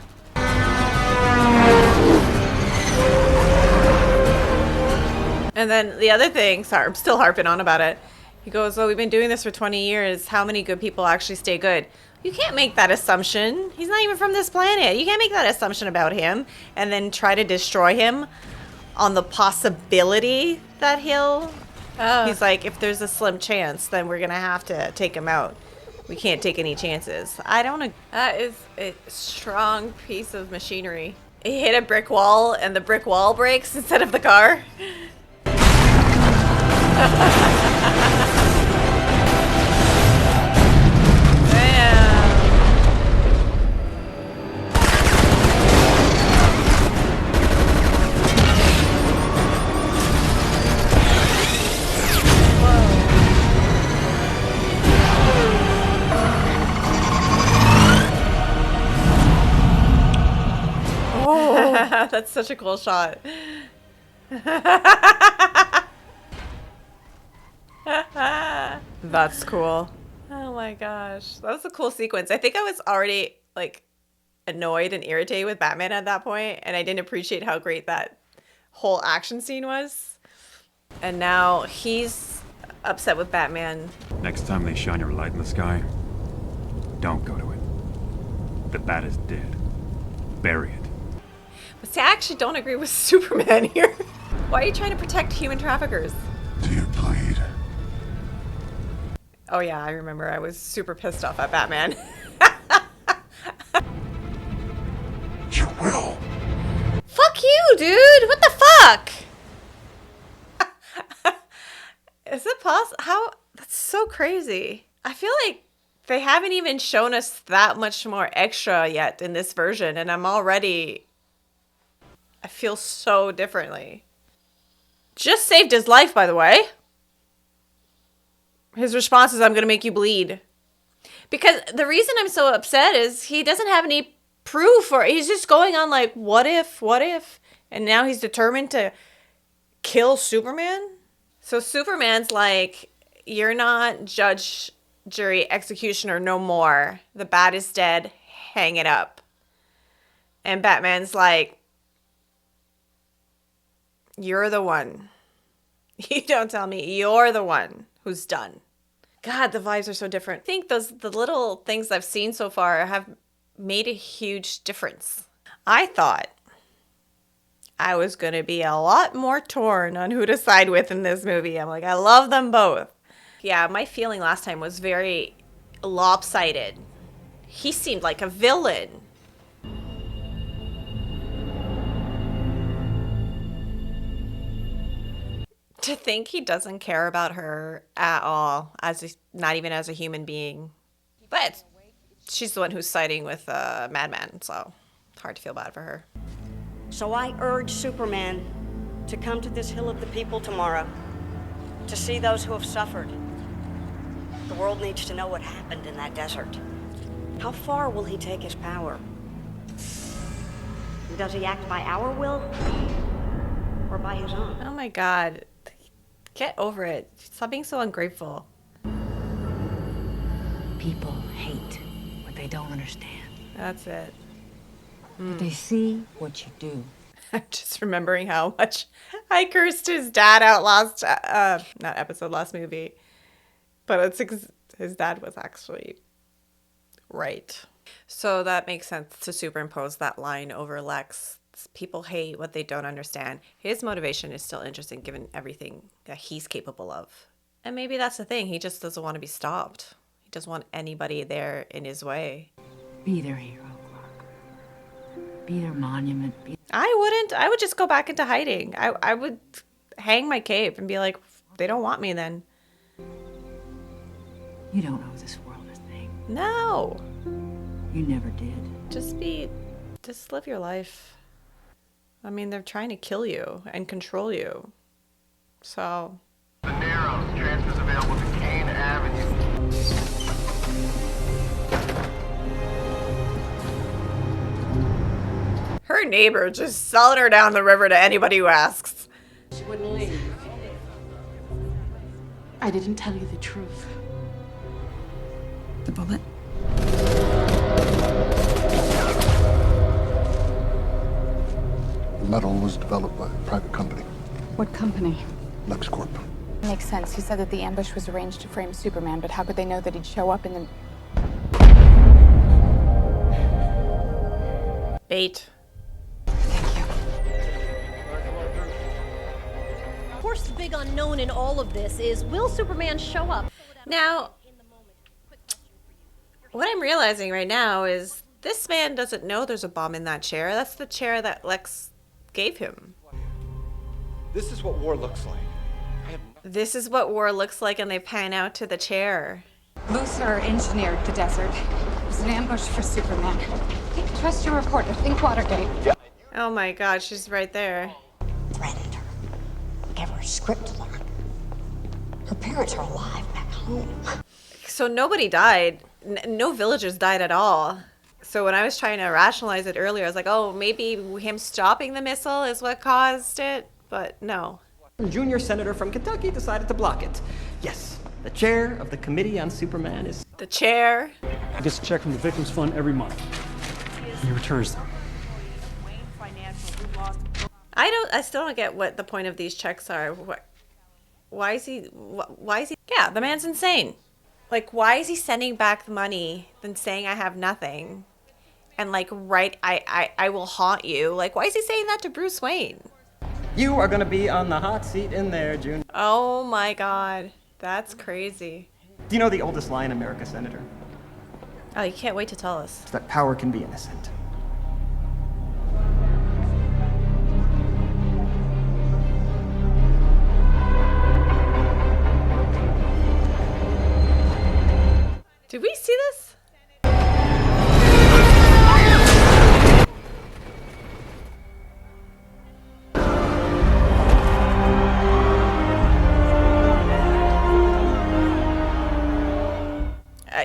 Speaker 1: And then the other thing, sorry, I'm still harping on about it. He goes, well, we've been doing this for 20 years. How many good people actually stay good? You can't make that assumption. He's not even from this planet. You can't make that assumption about him and then try to destroy him on the possibility that he'll... He's like, if there's a slim chance, then we're going to have to take him out. We can't take any chances. I don't... That is a strong piece of machinery. He hit a brick wall and the brick wall breaks instead of the car. That's such a cool shot. That's cool. Oh my gosh. That was a cool sequence. I think I was already like annoyed and irritated with Batman at that point, and I didn't appreciate how great that whole action scene was. And now he's upset with Batman.
Speaker 14: Next time they shine your light in the sky, don't go to it. The bat is dead. Bury it.
Speaker 1: But see, I actually don't agree with Superman here. Why are you trying to protect human traffickers?
Speaker 15: Do you bleed?
Speaker 1: Oh yeah, I remember. I was super pissed off at Batman.
Speaker 15: You will.
Speaker 1: Fuck you, dude! What the fuck? Is it possible? How? That's so crazy. I feel like they haven't even shown us that much more extra yet in this version, and I'm already... I feel so differently. Just saved his life, by the way. His response is, I'm gonna make you bleed. Because the reason I'm so upset is he doesn't have any proof, or he's just going on like, what if? And now he's determined to kill Superman? So Superman's like, you're not judge, jury, executioner no more. The bat is dead. Hang it up. And Batman's like, you're the one. You don't tell me. You're the one who's done. God, the vibes are so different. I think the little things I've seen so far have made a huge difference. I thought I was going to be a lot more torn on who to side with in this movie. I'm like, I love them both. Yeah, my feeling last time was very lopsided. He seemed like a villain. To think he doesn't care about her at all, not even as a human being. But she's the one who's siding with Madman, so it's hard to feel bad for her.
Speaker 5: So I urge Superman to come to this hill of the people tomorrow to see those who have suffered. The world needs to know what happened in that desert. How far will he take his power? Does he act by our will or by his own?
Speaker 1: Oh my God. Get over it. Stop being so ungrateful.
Speaker 7: People hate what they don't understand.
Speaker 1: That's it.
Speaker 7: But they see what you do.
Speaker 1: I'm just remembering how much I cursed his dad out last movie. But his dad was actually right. So that makes sense to superimpose that line over Lex. People hate what they don't understand. His motivation is still interesting given everything that he's capable of. And maybe that's the thing. He just doesn't want to be stopped. He doesn't want anybody there in his way.
Speaker 7: Be their hero, Clark. Be their monument.
Speaker 1: I wouldn't. I would just go back into hiding. I would hang my cape and be like, they don't want me then.
Speaker 7: You don't know this world a thing.
Speaker 1: No.
Speaker 7: You never did.
Speaker 1: Just live your life. I mean, they're trying to kill you and control you. So.
Speaker 21: The Narrows, transfers available to Kane Avenue.
Speaker 1: Her neighbor just selling her down the river to anybody who asks.
Speaker 9: She wouldn't leave. I didn't tell you the truth.
Speaker 7: The bullet?
Speaker 22: The metal was developed by a private company,
Speaker 6: What company?
Speaker 22: LexCorp.
Speaker 6: Makes sense. You said that the ambush was arranged to frame Superman, but how could they know that he'd show up in the...
Speaker 1: Bait.
Speaker 10: Of course, the big unknown in all of this is, will Superman show up?
Speaker 1: Now, what I'm realizing right now is this man doesn't know there's a bomb in that chair. That's the chair that Lex gave him.
Speaker 11: This is what war looks like.
Speaker 1: This is what war looks like, and they pan out to the chair.
Speaker 6: Luthor engineered the desert. It was an ambush for Superman. Hey, trust your reporter. Think Watergate.
Speaker 11: Yeah.
Speaker 1: Oh my god, she's right there.
Speaker 5: Threatened her. Gave her a script to learn. Her parents are alive back home.
Speaker 1: So nobody died. No villagers died at all. So when I was trying to rationalize it earlier, I was like, oh, maybe him stopping the missile is what caused it. But no.
Speaker 13: Junior senator from Kentucky decided to block it. Yes, the chair of the Committee on Superman is...
Speaker 1: The chair?
Speaker 24: He gets a check from the Victims Fund every month. He returns them.
Speaker 1: I still don't get what the point of these checks are. Why is he... Yeah, the man's insane. Like, why is he sending back the money than saying I have nothing? And like, I will haunt you. Like, why is he saying that to Bruce Wayne?
Speaker 13: You are going to be on the hot seat in there, June.
Speaker 1: Oh my god. That's crazy.
Speaker 13: Do you know the oldest lie in America, Senator?
Speaker 1: Oh, you can't wait to tell us.
Speaker 13: It's that power can be innocent.
Speaker 1: Did we see this?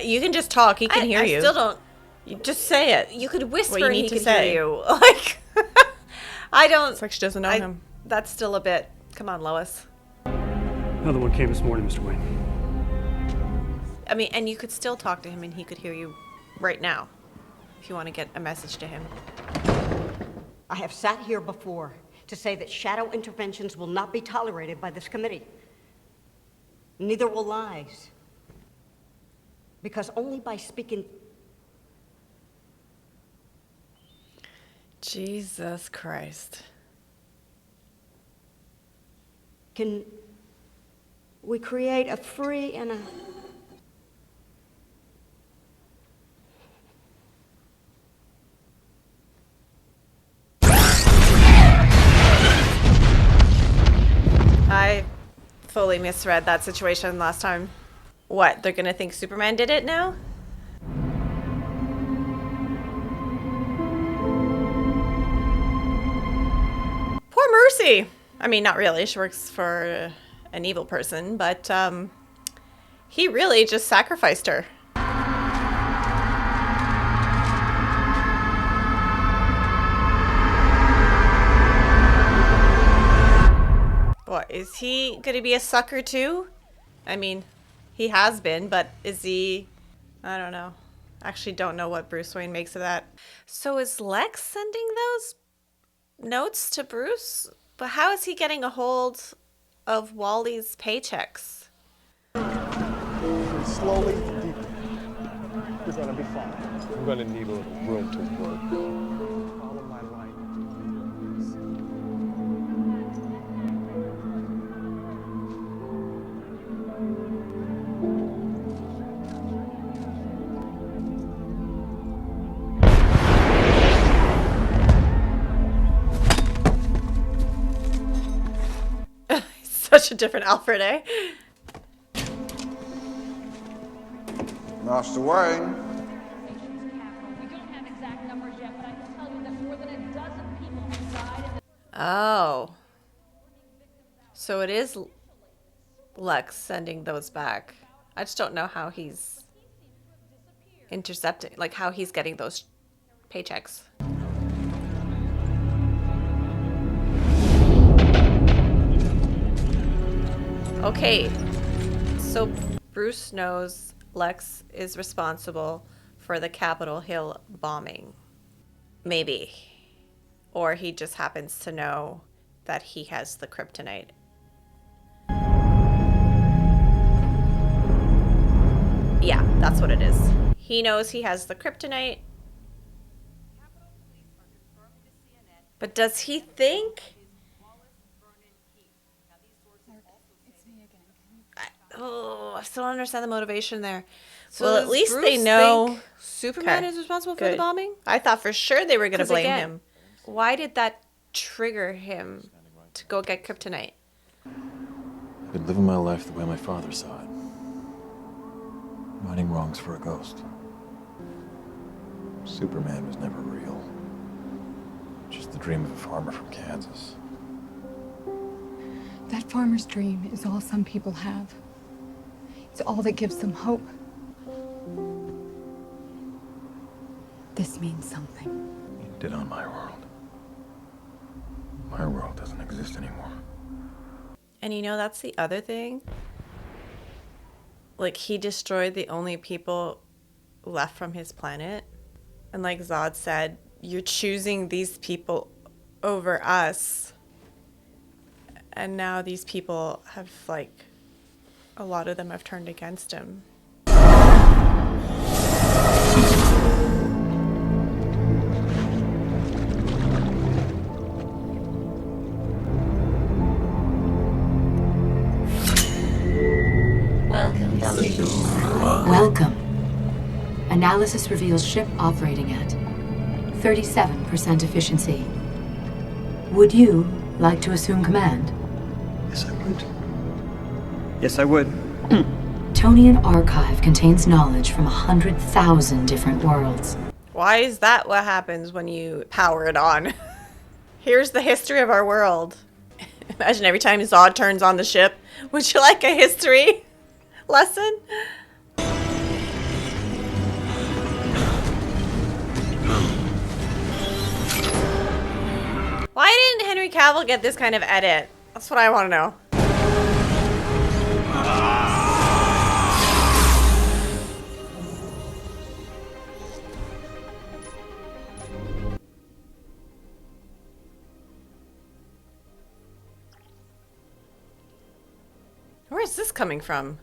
Speaker 1: You can just talk. He can hear you. I still don't. You just say it. You could whisper and he can hear you. Like, I don't. It's like she doesn't know him. That's still a bit. Come on, Lois.
Speaker 24: Another one came this morning, Mr. Wayne.
Speaker 1: I mean, and you could still talk to him and he could hear you right now if you want to get a message to him.
Speaker 5: I have sat here before to say that shadow interventions will not be tolerated by this committee. Neither will lies. Because only by speaking...
Speaker 1: Jesus Christ.
Speaker 5: Can we create a free and a...
Speaker 1: I fully misread that situation last time. What, they're gonna think Superman did it now? Poor Mercy! I mean, not really. She works for an evil person, but he really just sacrificed her. What, is he gonna be a sucker too? I mean, he has been, but is he... I don't know. Actually don't know what Bruce Wayne makes of that. So is Lex sending those notes to Bruce? But how is he getting a hold of Wally's paychecks?
Speaker 11: Slowly, deeply. You're gonna be fine. I'm gonna need a little room to work. Follow my light.
Speaker 1: Such a different Alfred, eh?
Speaker 15: Master Wayne.
Speaker 1: Oh. So it is Lex sending those back. I just don't know how he's intercepting, like how he's getting those paychecks. Okay, so Bruce knows Lex is responsible for the Capitol Hill bombing. Maybe. Or he just happens to know that he has the kryptonite. Yeah, that's what it is. He knows he has the kryptonite. But does he think... I still don't understand the motivation there. So well, at least Bruce they know Superman is responsible for the bombing? I thought for sure they were going to blame him. Why did that trigger him to go get kryptonite?
Speaker 14: I've been living my life the way my father saw it. Righting wrongs for a ghost. Superman was never real. Just the dream of a farmer from Kansas.
Speaker 6: That farmer's dream is all some people have. It's all that gives them hope. This means something.
Speaker 14: You did on my world. My world doesn't exist anymore.
Speaker 1: And you know, that's the other thing. Like, he destroyed the only people left from his planet. And like Zod said, you're choosing these people over us. And now these people have, like, a lot of them have turned against him.
Speaker 4: Welcome. Analysis reveals ship operating at 37% efficiency. Would you like to assume command?
Speaker 13: Yes, I would. Yes, I would.
Speaker 4: Tonian Archive contains knowledge from 100,000 different worlds.
Speaker 1: Why is that what happens when you power it on? Here's the history of our world. Imagine every time Zod turns on the ship. Would you like a history lesson? Why didn't Henry Cavill get this kind of edit? That's what I want to know. Where is this coming from?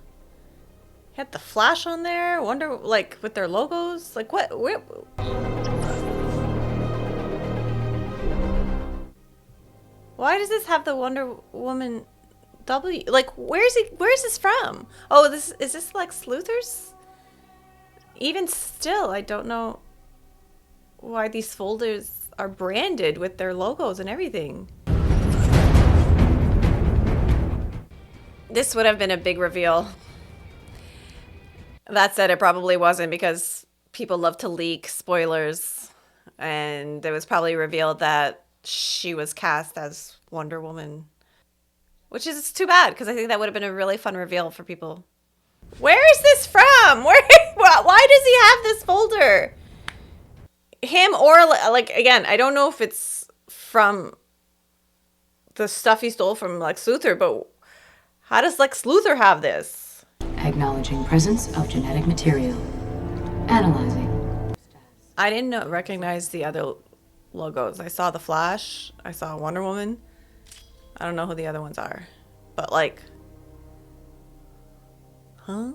Speaker 1: You had the Flash on there? Wonder, like, with their logos? Like, what? Where? Why does this have the Wonder Woman W? Like, where is this from? Oh, is this Lex Luthor's? Even still, I don't know why these folders are branded with their logos and everything. This would have been a big reveal. That said, it probably wasn't, because people love to leak spoilers, and it was probably revealed that she was cast as Wonder Woman, which is too bad, because I think that would have been a really fun reveal for people. Where is this from? Why does he have this folder? Him, or like, again, I don't know if it's from the stuff he stole from Lex Luthor, but how does Lex Luthor have this?
Speaker 4: Acknowledging presence of genetic material. Analyzing.
Speaker 1: I didn't recognize the other logos. I saw the Flash. I saw Wonder Woman. I don't know who the other ones are. But like... Huh?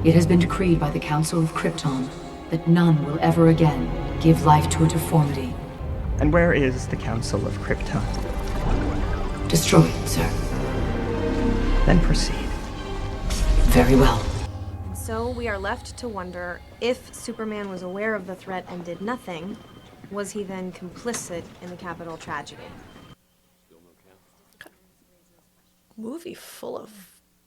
Speaker 4: It has been decreed by the Council of Krypton that none will ever again give life to a deformity.
Speaker 13: And where is the Council of Krypton?
Speaker 4: Destroyed, sir.
Speaker 13: Then proceed.
Speaker 4: Very well.
Speaker 12: So we are left to wonder, if Superman was aware of the threat and did nothing, was he then complicit in the Capitol tragedy?
Speaker 1: Movie full of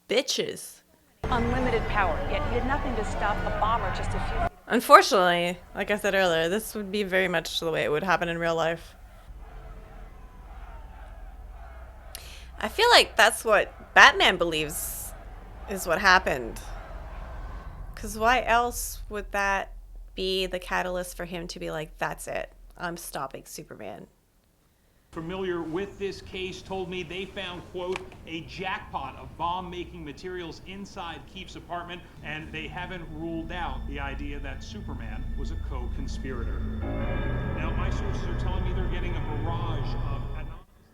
Speaker 1: bitches.
Speaker 8: Unlimited power, yet he did nothing to stop a bomber just a few.
Speaker 1: Unfortunately, like I said earlier, this would be very much the way it would happen in real life. I feel like that's what Batman believes is what happened. Because why else would that be the catalyst for him to be like, that's it, I'm stopping Superman?
Speaker 16: Familiar with this case told me they found, quote, a jackpot of bomb-making materials inside Keefe's apartment, and they haven't ruled out the idea that Superman was a co-conspirator. Now, my sources are telling me they're getting a barrage of...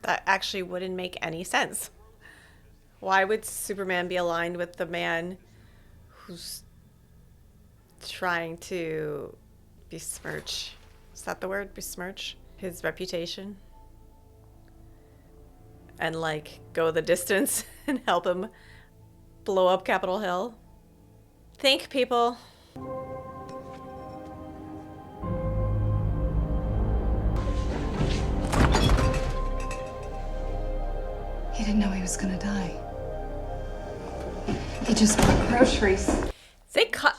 Speaker 1: That actually wouldn't make any sense. Why would Superman be aligned with the man who's trying to besmirch, is that the word, besmirch, his reputation? And like go the distance and help him blow up Capitol Hill? Think, people.
Speaker 6: He didn't know he was gonna die. He just bought groceries.
Speaker 1: They cut.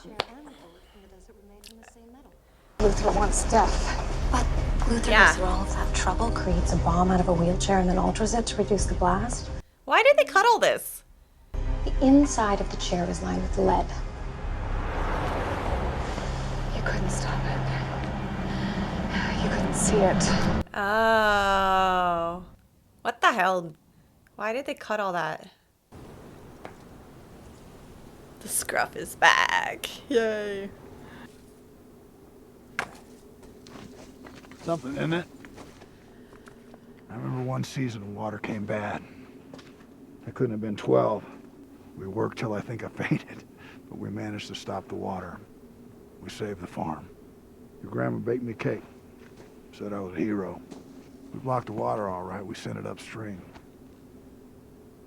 Speaker 6: Luthor wants death.
Speaker 19: But Luthor does all of that trouble, creates a bomb out of a wheelchair, and then alters it to reduce the blast.
Speaker 1: Why did they cut all this?
Speaker 19: The inside of the chair was lined with lead.
Speaker 6: You couldn't stop it. You couldn't see it.
Speaker 1: Oh. What the hell? Why did they cut all that? The scruff is back. Yay.
Speaker 3: Something in it. I remember one season when water came bad. I couldn't have been 12. We worked till I think I fainted, but we managed to stop the water. We saved the farm. Your grandma baked me cake. Said I was a hero. We blocked the water all right. We sent it upstream.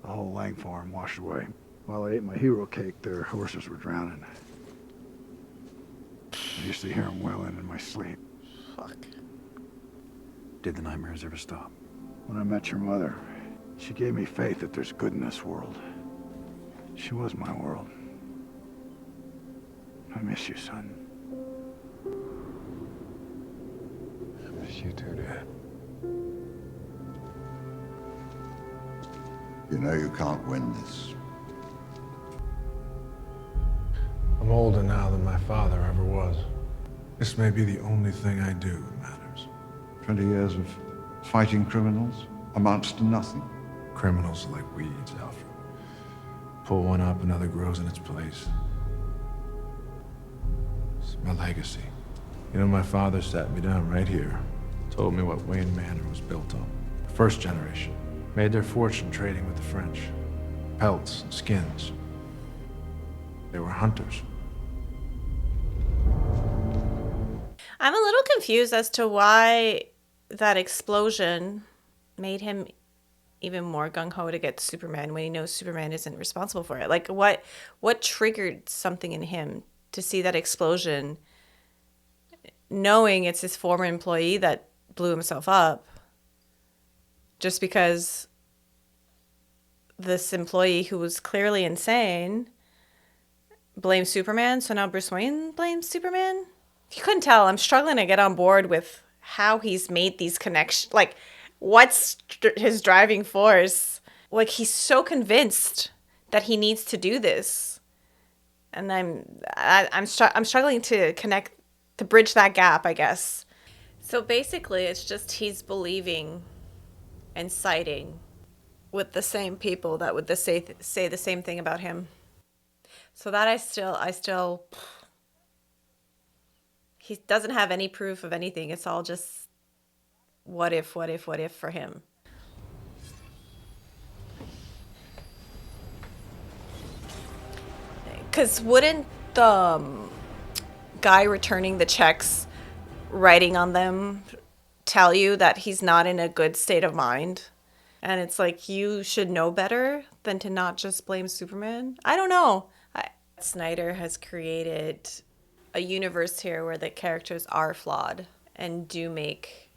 Speaker 3: The whole Lang farm washed away. While I ate my hero cake, their horses were drowning. I used to hear them wailing in my sleep.
Speaker 1: Fuck.
Speaker 14: Did the nightmares ever stop?
Speaker 3: When I met your mother, she gave me faith that there's good in this world. She was my world. I miss you, son.
Speaker 2: I miss you too, Dad.
Speaker 15: You know you can't win this.
Speaker 2: I'm older now than my father ever was. This may be the only thing I do that matters.
Speaker 15: 20 years of fighting criminals amounts to nothing.
Speaker 2: Criminals are like weeds, Alfred. Pull one up, another grows in its place. It's my legacy. You know, my father sat me down right here, told me what Wayne Manor was built on. First generation. Made their fortune trading with the French. Pelts and skins. They were hunters.
Speaker 1: I'm a little confused as to why that explosion made him even more gung-ho to get Superman when he knows Superman isn't responsible for it. Like, what triggered something in him to see that explosion, knowing it's his former employee that blew himself up, just because this employee who was clearly insane blamed Superman, so now Bruce Wayne blames Superman? If you couldn't tell, I'm struggling to get on board with how he's made these connections. Like, what's his driving force? Like, he's so convinced that he needs to do this, and I'm struggling to connect, to bridge that gap, I guess. So basically, it's just he's believing and siding with the same people that would say the same thing about him. So that I still, he doesn't have any proof of anything. It's all just what if for him. Because wouldn't the guy returning the checks, writing on them, tell you that he's not in a good state of mind? And it's like, you should know better than to not just blame Superman? I don't know. Snyder has created a universe here where the characters are flawed and do make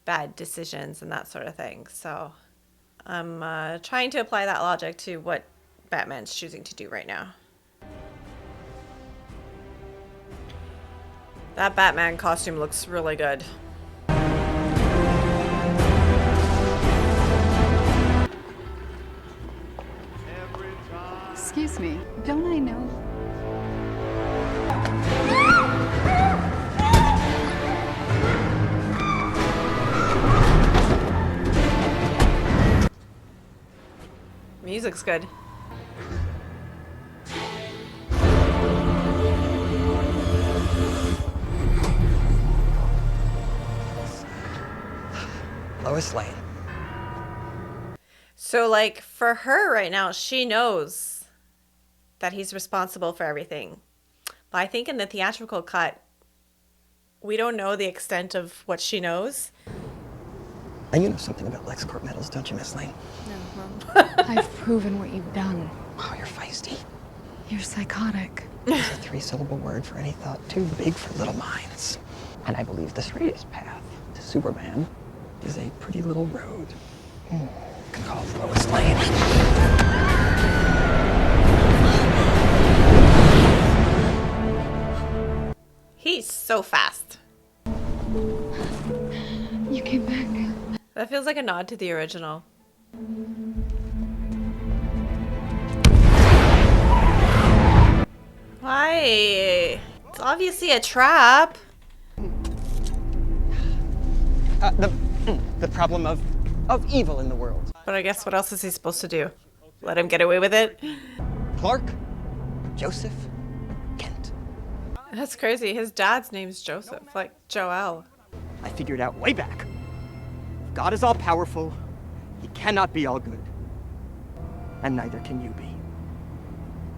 Speaker 1: bad decisions and that sort of thing. So I'm trying to apply that logic to what Batman's choosing to do right now. That Batman costume looks really good.
Speaker 6: Excuse me, don't I know?
Speaker 1: Music's good.
Speaker 13: Lois Lane.
Speaker 1: So, like, for her right now, she knows that he's responsible for everything. But I think in the theatrical cut, we don't know the extent of what she knows.
Speaker 13: And you know something about LexCorp metals, don't you, Miss Lane?
Speaker 6: No, Mom. I've proven what you've done.
Speaker 13: Oh, you're feisty.
Speaker 6: You're psychotic.
Speaker 13: It's a three-syllable word for any thought too big for little minds. And I believe the straightest path to Superman is a pretty little road. You can call it Lois Lane.
Speaker 1: He's so fast.
Speaker 6: You came back.
Speaker 1: That feels like a nod to the original. Why? It's obviously a trap.
Speaker 13: The problem of evil in the world.
Speaker 1: But I guess what else is he supposed to do? Let him get away with it?
Speaker 13: Clark, Joseph, Kent.
Speaker 1: That's crazy. His dad's name's Joseph, like Joel.
Speaker 13: I figured out way back. If God is all powerful, he cannot be all good. And neither can you be.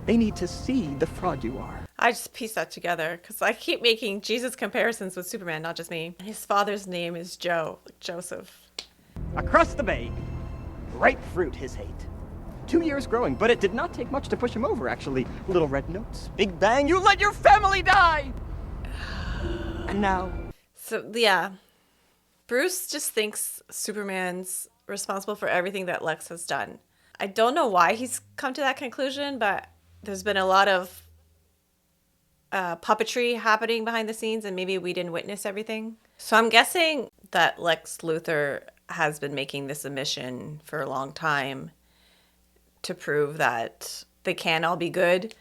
Speaker 13: They need to see the fraud you are.
Speaker 1: I just pieced that together because I keep making Jesus comparisons with Superman, not just me. And his father's name is Joe, like Joseph.
Speaker 13: Across the bay, ripe fruit his hate. 2 years growing, but it did not take much to push him over, actually. Little red notes, big bang, you let your family die! And now...
Speaker 1: So, yeah. Bruce just thinks Superman's responsible for everything that Lex has done. I don't know why he's come to that conclusion, but there's been a lot of puppetry happening behind the scenes, and maybe we didn't witness everything. So I'm guessing that Lex Luthor has been making this a mission for a long time to prove that they can all be good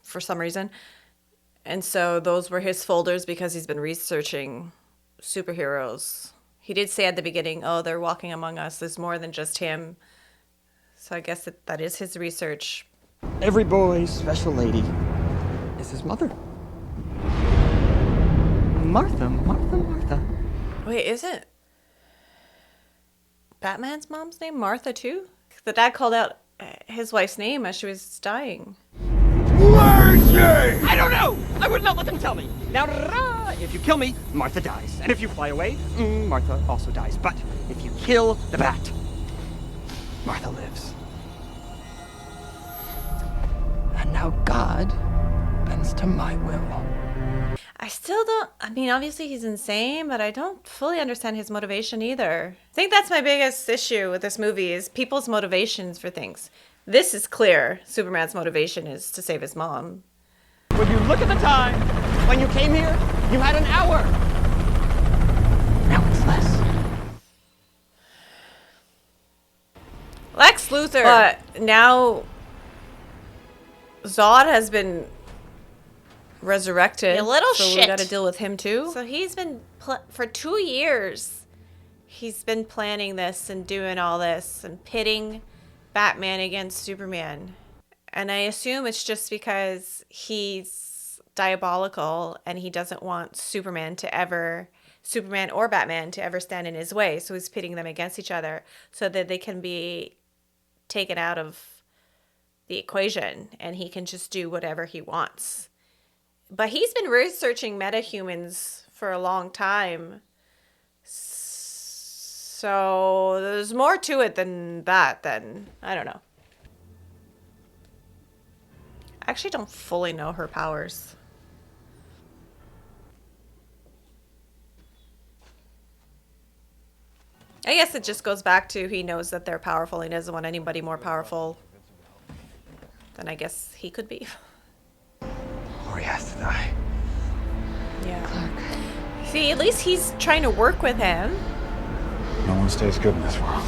Speaker 1: for some reason. And so those were his folders because he's been researching superheroes. He did say at the beginning, oh, they're walking among us. There's more than just him. So I guess that is his research.
Speaker 13: Every boy's special lady is his mother. Martha, Martha, Martha.
Speaker 1: Wait, isn't Batman's mom's name Martha too? The dad called out his wife's name as she was dying.
Speaker 21: Where's she?
Speaker 13: I don't know! I would not let them tell me. Now, if you kill me, Martha dies. And if you fly away, Martha also dies. But if you kill the bat, Martha lives. And now God bends to my will.
Speaker 1: I still don't, I mean, obviously he's insane, but I don't fully understand his motivation either. I think that's my biggest issue with this movie is people's motivations for things. This is clear. Superman's motivation is to save his mom.
Speaker 13: When you look at the time, when you came here, you had an hour. Now it's less.
Speaker 1: Lex Luthor. But now Zod has been resurrected.
Speaker 10: You little
Speaker 1: so
Speaker 10: shit.
Speaker 1: we got to deal with him too. So he's been for 2 years. He's been planning this and doing all this and pitting Batman against Superman. And I assume it's just because he's diabolical and he doesn't want Superman or Batman to ever stand in his way. So he's pitting them against each other so that they can be taken out of the equation and he can just do whatever he wants. But he's been researching metahumans for a long time. So there's more to it than that, then. I don't know. I actually don't fully know her powers. I guess it just goes back to he knows that they're powerful. He doesn't want anybody more powerful than I guess he could be.
Speaker 11: Or he has to die.
Speaker 1: Yeah. See, at least he's trying to work with him.
Speaker 2: No one stays good in this world.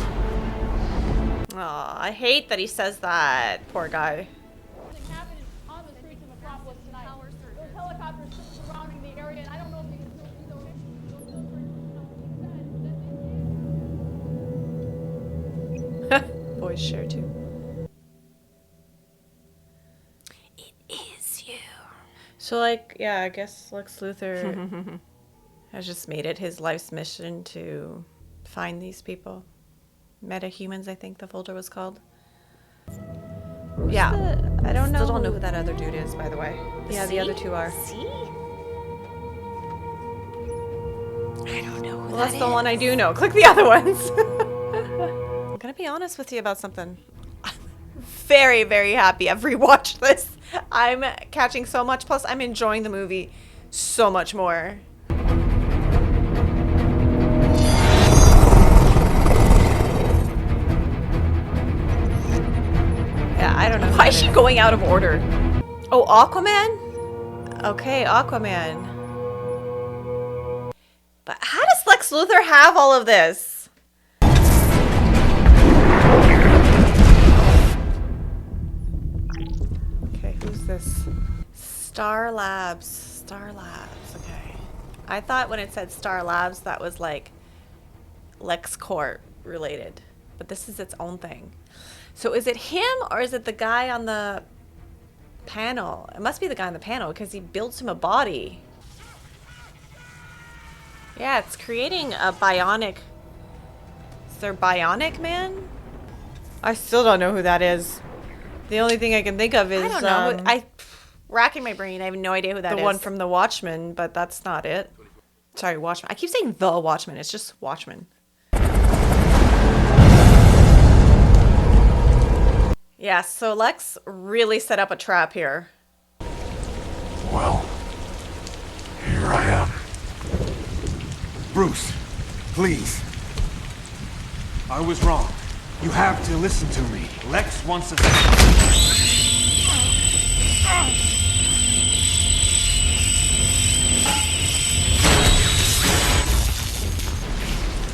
Speaker 1: Aw, I hate that he says that. Poor guy.
Speaker 9: On the streets of Metropolis tonight. Those helicopters surrounding the area, and I don't know if you can still see those.
Speaker 1: Boys share too. It is you. So, like, yeah, I guess Lex Luthor has just made it his life's mission to find these people. Metahumans, I think the folder was called. Yeah. I don't know. Still don't know who that other dude is, by the way. Yeah, the other two are.
Speaker 10: See? I don't know who
Speaker 1: Well, that's the one I do know. Click the other ones. I'm gonna be honest with you about something. I'm very, very happy I've rewatched this. I'm catching so much. Plus, I'm enjoying the movie so much more. Yeah, I don't know. Why is she going out of order? Oh, Aquaman? Okay, Aquaman. But how does Lex Luthor have all of this? Okay, who's this? Star Labs. Star Labs, okay. I thought when it said Star Labs, that was like LexCorp related. But this is its own thing. So is it him or is it the guy on the panel? It must be the guy on the panel because he builds him a body. Yeah, it's creating a bionic. Is there Bionic Man? I still don't know who that is. The only thing I can think of is I don't know. Racking my brain. I have no idea who that is. The one from The Watchmen, but that's not it. Sorry, Watchmen. I keep saying The Watchmen. It's just Watchmen. Yeah, so Lex really set up a trap here.
Speaker 21: Well, here I am. Bruce, please. I was wrong. You have to listen to me. Lex wants us.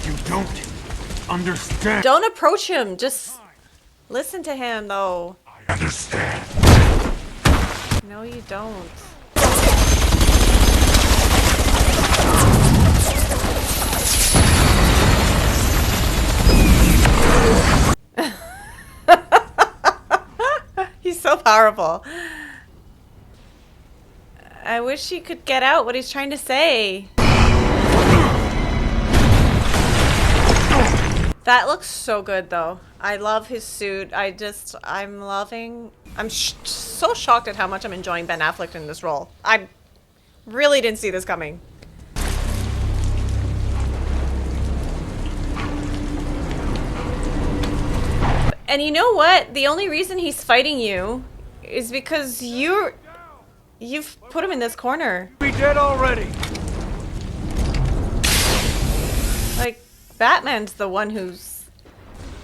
Speaker 21: You don't understand.
Speaker 1: Don't approach him. Just listen to him, though.
Speaker 21: I understand.
Speaker 1: No, you don't. He's so powerful. I wish he could get out what he's trying to say. That looks so good, though. I love his suit. I'm loving... I'm so shocked at how much I'm enjoying Ben Affleck in this role. I really didn't see this coming. And you know what? The only reason he's fighting you is because you've put him in this corner.
Speaker 21: Be dead already.
Speaker 1: Like, Batman's the one who's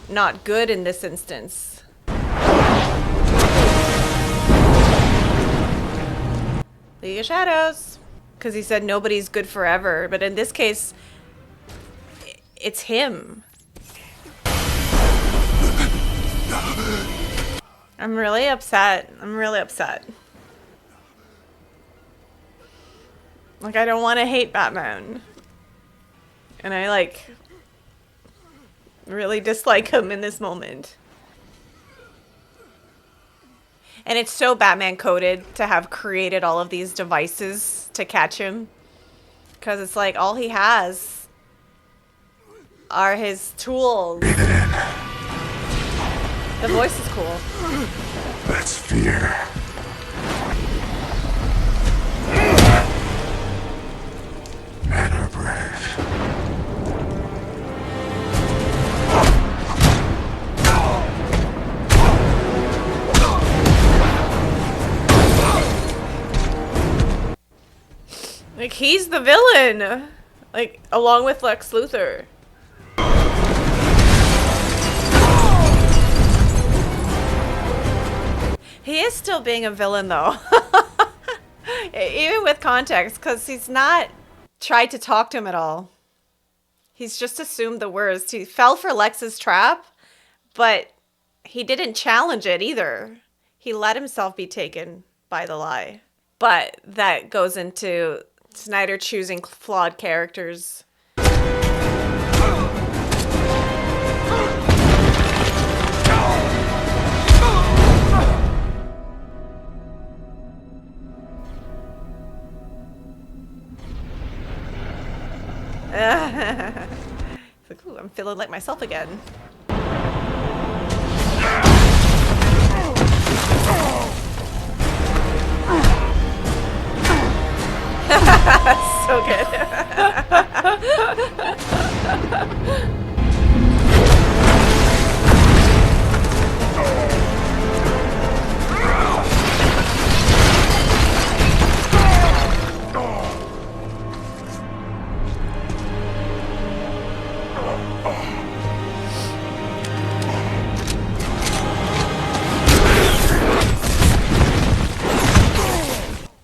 Speaker 1: not good in this instance. League of Shadows. Because he said nobody's good forever. But in this case, it's him. I'm really upset. I'm really upset. Like, I don't want to hate Batman. And I, like, really dislike him in this moment. And it's so Batman coded to have created all of these devices to catch him. Because it's like all he has are his tools.
Speaker 21: Breathe it in.
Speaker 1: The voice is cool.
Speaker 21: That's fear. Men are brave.
Speaker 1: Like, he's the villain. Like, along with Lex Luthor. is still being a villain, though. Even with context, because he's not tried to talk to him at all. He's just assumed the worst. He fell for Lex's trap, but he didn't challenge it either. He let himself be taken by the lie. But that goes into Snyder choosing flawed characters. It's like, ooh, I'm feeling like myself again. So good.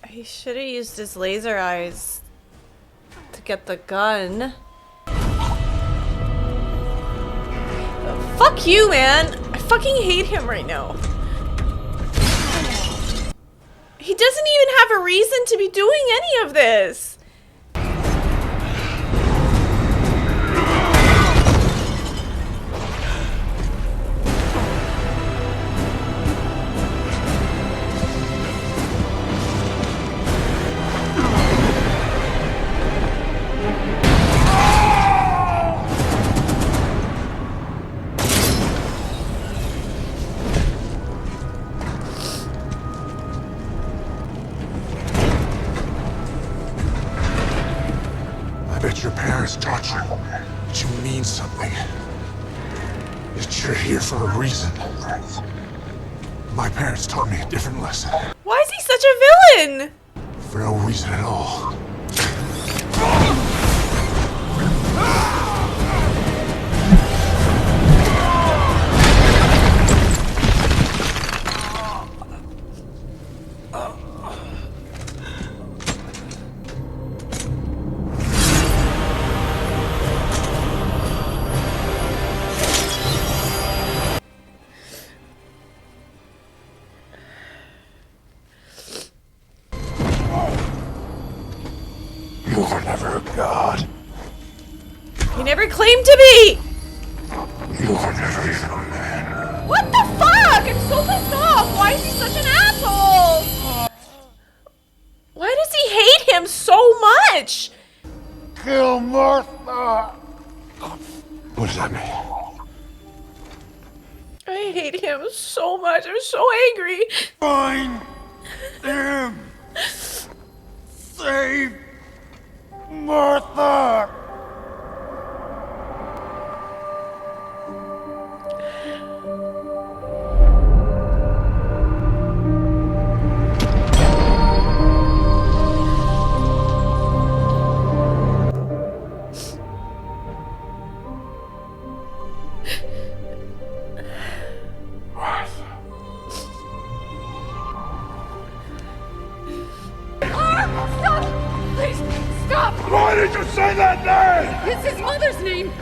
Speaker 1: He should have used his laser eyes to get the gun. Fuck you, man! I fucking hate him right now. He doesn't even have a reason to be doing any of this.
Speaker 21: Your parents taught you that you mean something. That you're here for a reason. My parents taught me a different lesson.
Speaker 1: Why is he such a villain?
Speaker 21: For no reason at all. You were never a god.
Speaker 1: He never claimed to be!
Speaker 21: You were never even a man.
Speaker 1: What the fuck? I'm so pissed off! Why is he such an asshole? Why does he hate him so much?
Speaker 21: Kill Martha! What does that mean?
Speaker 1: I hate him so much. I'm so angry.
Speaker 21: Find him! Save Martha!
Speaker 9: Stop! Please, stop!
Speaker 21: Why did you say that name?
Speaker 9: It's his mother's name!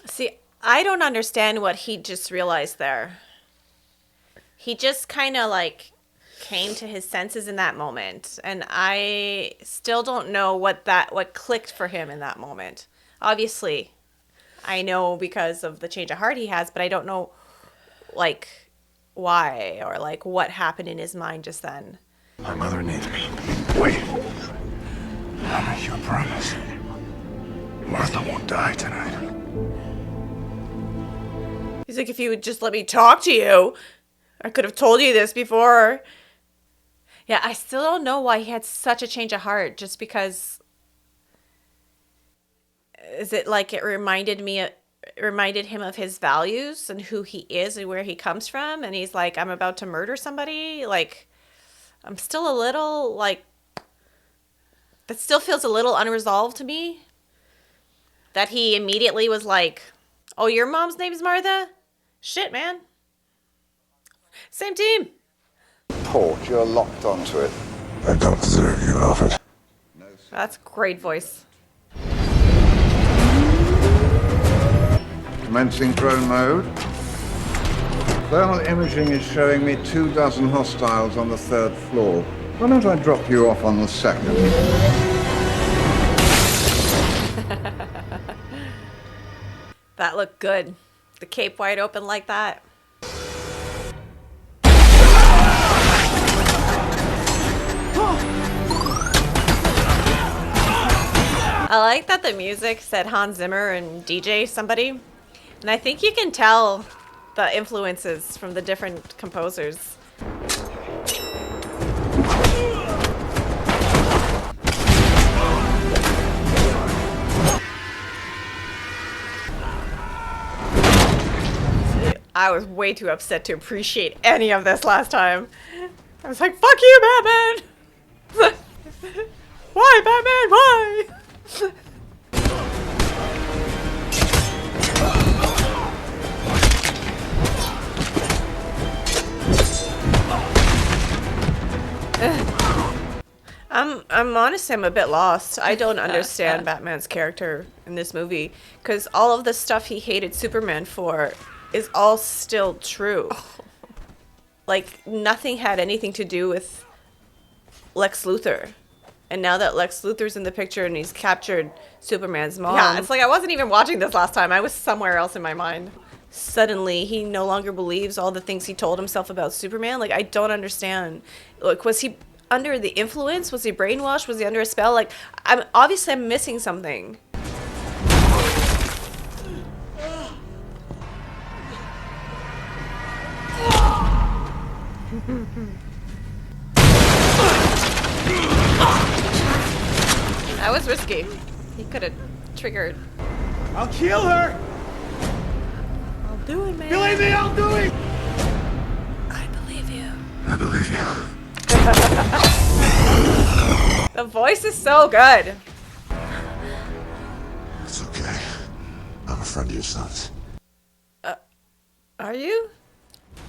Speaker 1: See, I don't understand what he just realized there. He just kind of like came to his senses in that moment, and I still don't know what clicked for him in that moment. Obviously, I know because of the change of heart he has, but I don't know like why or like what happened in his mind just then.
Speaker 21: My mother needs me. Wait. I make you a promise. Martha won't die tonight.
Speaker 1: He's like, if you would just let me talk to you, I could have told you this before. Yeah, I still don't know why he had such a change of heart. Just because, is it like it reminded reminded him of his values and who he is and where he comes from. And he's like, I'm about to murder somebody. Like, I'm still a little, like, that still feels a little unresolved to me. That he immediately was like, oh, your mom's name is Martha? Shit, man. Same team.
Speaker 15: Port, you're locked onto it.
Speaker 21: I don't deserve you, Alfred.
Speaker 1: That's great voice.
Speaker 15: Commencing drone mode. Thermal imaging is showing me 24 hostiles on the 3rd floor. Why don't I drop you off on the 2nd?
Speaker 1: That looked good. The cape wide open like that. I like that the music said Hans Zimmer and DJ somebody. And I think you can tell the influences from the different composers. I was way too upset to appreciate any of this last time. I was like, fuck you, Batman! Why, Batman? Why? I'm honestly, I'm a bit lost. I don't understand Batman's character in this movie because all of the stuff he hated Superman for is all still true. Like, nothing had anything to do with Lex Luthor. And now that Lex Luthor's in the picture and he's captured Superman's mom. Yeah, it's like I wasn't even watching this last time. I was somewhere else in my mind. Suddenly, he no longer believes all the things he told himself about Superman. Like, I don't understand. Like, was he under the influence? Was he brainwashed? Was he under a spell? Like, I'm missing something. That was risky. He could have triggered.
Speaker 11: I'll kill her!
Speaker 1: I'll do it, man.
Speaker 11: Believe me, I'll do it!
Speaker 1: I believe you.
Speaker 21: I believe you.
Speaker 1: The voice is so good.
Speaker 21: It's okay. I'm a friend of your son's.
Speaker 1: Are you?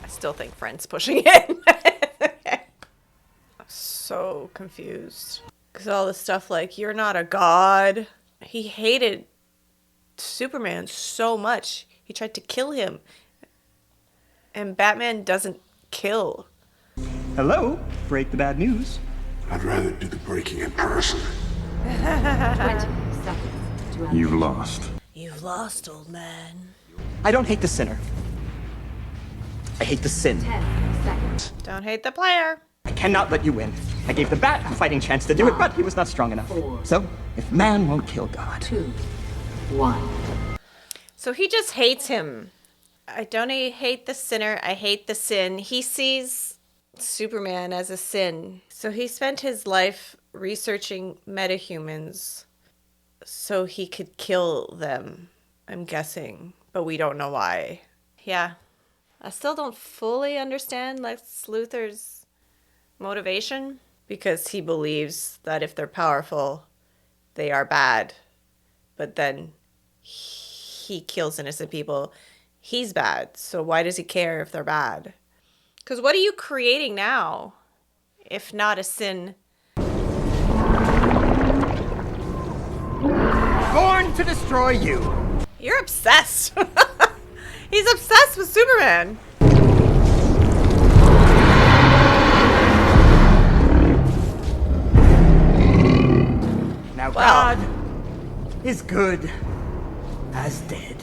Speaker 1: I still think Friend's pushing it. I'm so confused. Because all the stuff like, you're not a god. He hated Superman so much. He tried to kill him. And Batman doesn't kill.
Speaker 13: Hello? Break the bad news.
Speaker 21: I'd rather do the breaking in person.
Speaker 4: 20 seconds.
Speaker 14: You've lost.
Speaker 1: You've lost, old man.
Speaker 13: I don't hate the sinner. I hate the sin.
Speaker 4: 10 seconds.
Speaker 1: Don't hate the player.
Speaker 13: I cannot let you win. I gave the bat a fighting chance to do it, but he was not strong enough. So, if man won't kill God.
Speaker 4: 2, 1.
Speaker 1: So he just hates him. I don't hate the sinner. I hate the sin. He sees Superman as a sin. So he spent his life researching metahumans so he could kill them, I'm guessing. But we don't know why. Yeah. I still don't fully understand Lex Luthor's motivation because he believes that if they're powerful, they are bad. But then he kills innocent people. He's bad. So why does he care if they're bad? Because what are you creating now, if not a sin?
Speaker 13: Born to destroy you.
Speaker 1: You're obsessed. He's obsessed with Superman.
Speaker 13: Now God is good as dead.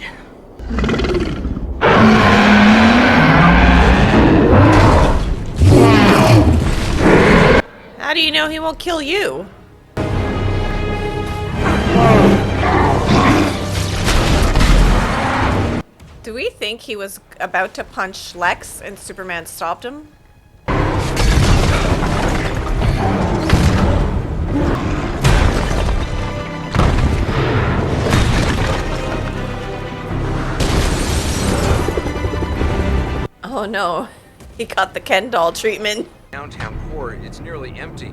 Speaker 1: How do you know he won't kill you? Do we think he was about to punch Lex and Superman stopped him? Oh no, he got the Ken doll treatment.
Speaker 17: Downtown core, it's nearly empty.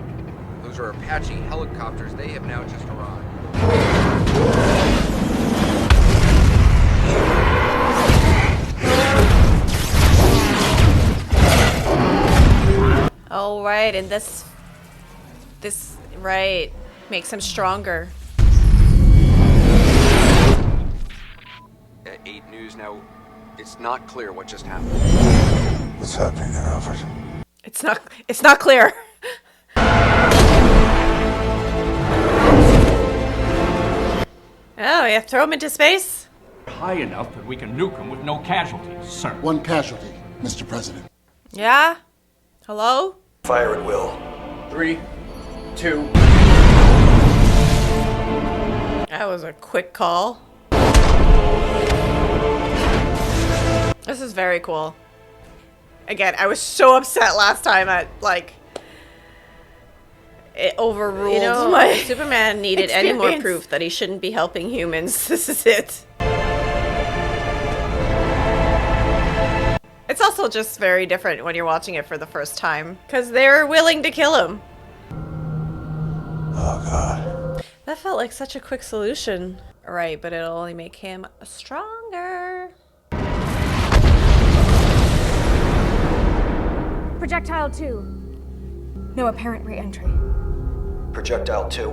Speaker 17: Those are Apache helicopters. They have now just arrived.
Speaker 1: Oh right, and this right makes him stronger.
Speaker 17: At 8 News now, it's not clear what just happened.
Speaker 21: What's happening there, Alfred?
Speaker 1: It's not clear. Oh, yeah, throw him into space?
Speaker 11: High enough that we can nuke them with no casualties, sir.
Speaker 22: One casualty, Mr. President.
Speaker 1: Yeah? Hello?
Speaker 21: Fire at will.
Speaker 17: 3, 2.
Speaker 1: That was a quick call. This is very cool. Again, I was so upset last time at, like, it overruled my Superman needed any more proof that he shouldn't be helping humans. This is it. It's also just very different when you're watching it for the first time, because they're willing to kill him.
Speaker 21: Oh, God.
Speaker 1: That felt like such a quick solution. Right, but it'll only make him stronger.
Speaker 12: Projectile 2. No apparent re-entry.
Speaker 21: Projectile 2.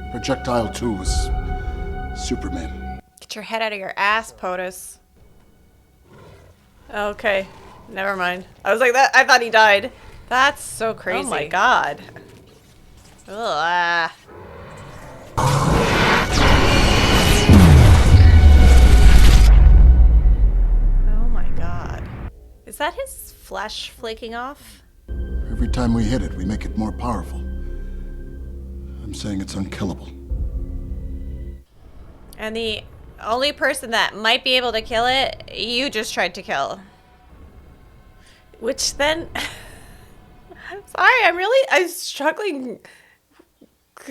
Speaker 22: Projectile 2 was Superman.
Speaker 1: Get your head out of your ass, POTUS. Okay, never mind. I was like, that. I thought he died. That's so crazy. Oh my god. Ugh. Oh my god. Is that his flesh flaking off?
Speaker 22: Every time we hit it, we make it more powerful. I'm saying it's unkillable.
Speaker 1: And the only person that might be able to kill it, you just tried to kill. Which then... Sorry, I'm struggling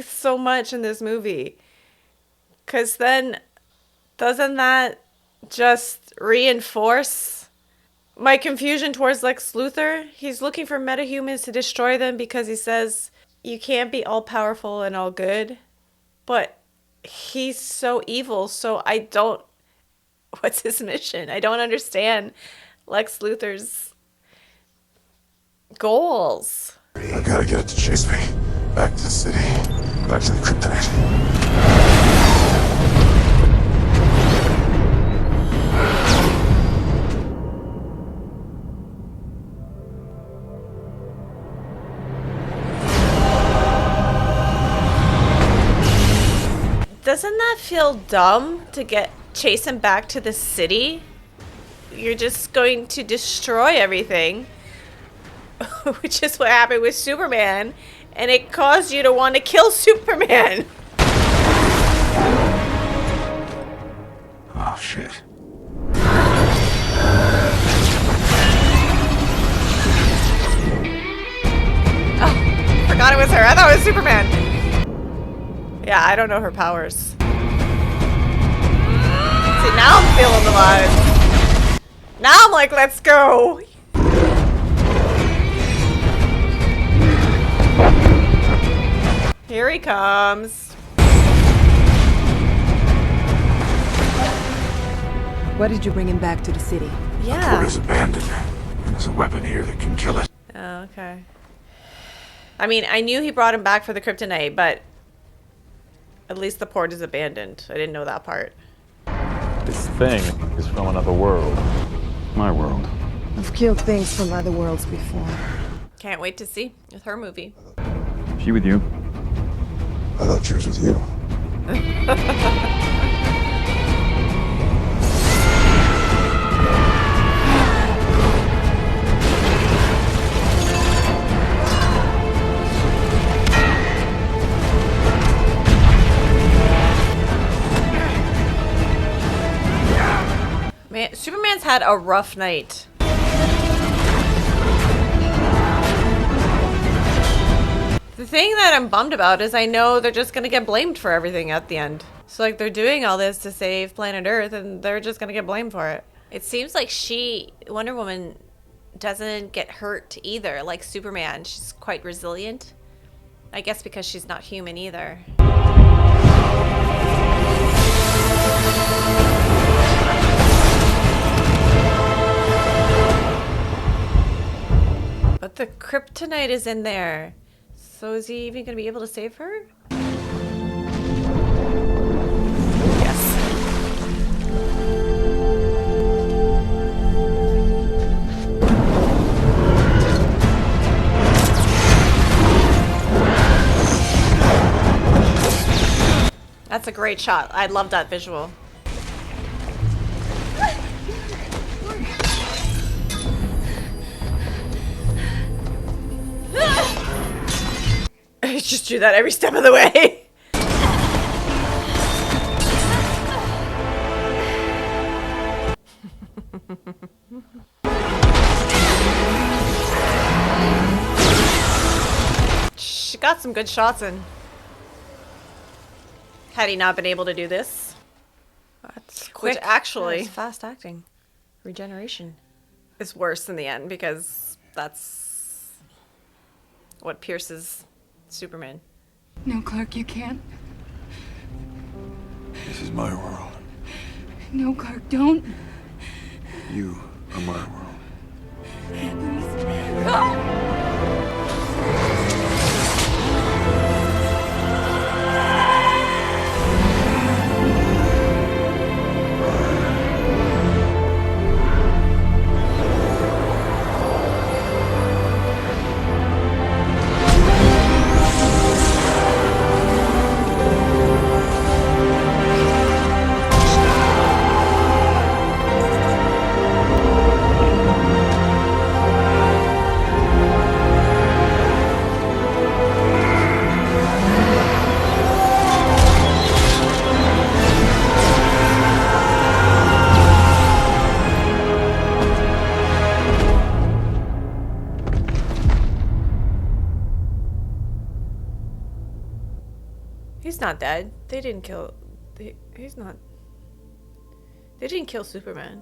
Speaker 1: so much in this movie. Because then, doesn't that just reinforce my confusion towards Lex Luthor? He's looking for metahumans to destroy them because he says you can't be all powerful and all good. But he's so evil, so I don't... What's his mission? I don't understand Lex Luthor's goals.
Speaker 21: I gotta get it to chase me. Back to the city. Back to the kryptonite.
Speaker 1: Doesn't that feel dumb to chase him back to the city? You're just going to destroy everything. Which is what happened with Superman. And it caused you to want to kill Superman.
Speaker 21: Oh, shit.
Speaker 1: Oh, forgot it was her. I thought it was Superman. Yeah, I don't know her powers. See, now I'm feeling the vibe. Now I'm like, let's go. Here he comes.
Speaker 18: Why did you bring him back to the city?
Speaker 1: Yeah.
Speaker 21: The port is abandoned. There's a weapon here that can kill it.
Speaker 1: Oh, okay. I mean, I knew he brought him back for the kryptonite, but at least the port is abandoned. I didn't know that part.
Speaker 20: This thing is from another world. My world.
Speaker 18: I've killed things from other worlds before.
Speaker 1: Can't wait to see with her movie.
Speaker 20: She with you?
Speaker 21: I thought she was with you.
Speaker 1: Man, Superman's had a rough night. The thing that I'm bummed about is I know they're just gonna get blamed for everything at the end. So like they're doing all this to save planet Earth and they're just gonna get blamed for it. It seems like Wonder Woman doesn't get hurt either, like Superman. She's quite resilient. I guess because she's not human either. But the kryptonite is in there. So is he even going to be able to save her? Yes. That's a great shot. I love that visual. I just do that every step of the way. She got some good shots in. Had he not been able to do this? That's quick. Which actually, fast acting. Regeneration is worse in the end because that's what pierces Superman.
Speaker 6: No, Clark, you can't.
Speaker 21: This is my world.
Speaker 6: No, Clark, don't.
Speaker 21: You are my world.
Speaker 1: He's not dead. They didn't kill... He's not... They didn't kill Superman.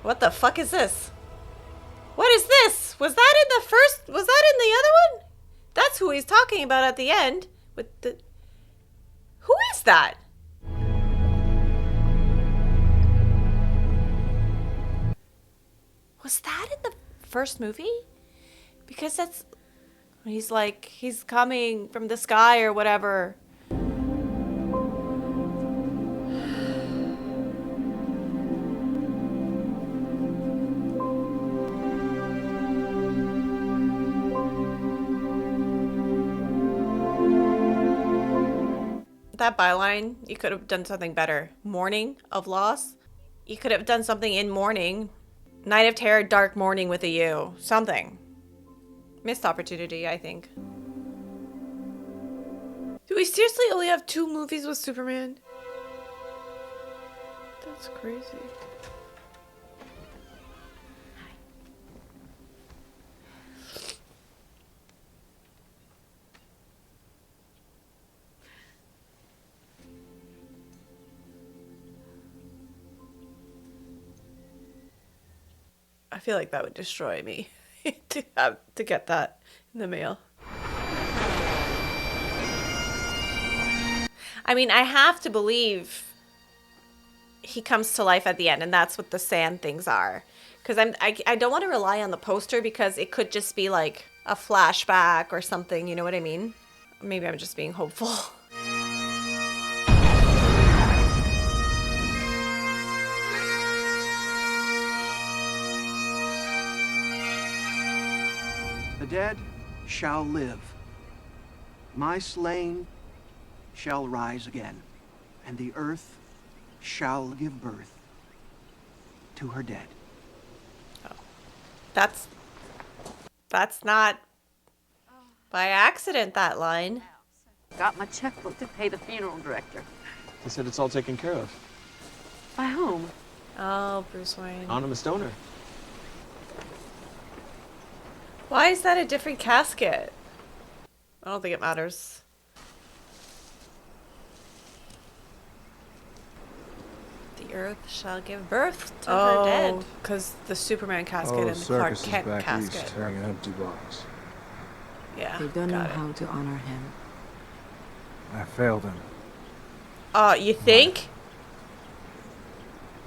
Speaker 1: What the fuck is this? What is this? Was that in the first? Was that in the other one? That's who he's talking about at the end. With the... Who is that? Was that in the first movie? Because that's... He's like, he's coming from the sky or whatever. That byline, you could have done something better. Morning of loss. You could have done something in morning. Night of terror, dark morning with a U. Something. Missed opportunity, I think. Do we seriously only have 2 movies with Superman? That's crazy. I feel like that would destroy me to get that in the mail. I mean, I have to believe he comes to life at the end, and that's what the sand things are. Because I don't want to rely on the poster because it could just be like a flashback or something. You know what I mean? Maybe I'm just being hopeful.
Speaker 5: The dead shall live. My slain shall rise again, and the earth shall give birth to her dead.
Speaker 1: That's not by accident, that line.
Speaker 7: Got my checkbook to pay the funeral director.
Speaker 11: They said it's all taken care of.
Speaker 7: By whom?
Speaker 1: Oh, Bruce Wayne.
Speaker 11: Anonymous donor.
Speaker 1: Why is that a different casket? I don't think it matters. The earth shall give birth to her dead. Because the Superman casket and the Clark Kent casket.
Speaker 2: Carrying an empty box.
Speaker 1: Yeah.
Speaker 18: They don't know how to honor him.
Speaker 2: I failed him.
Speaker 1: You think?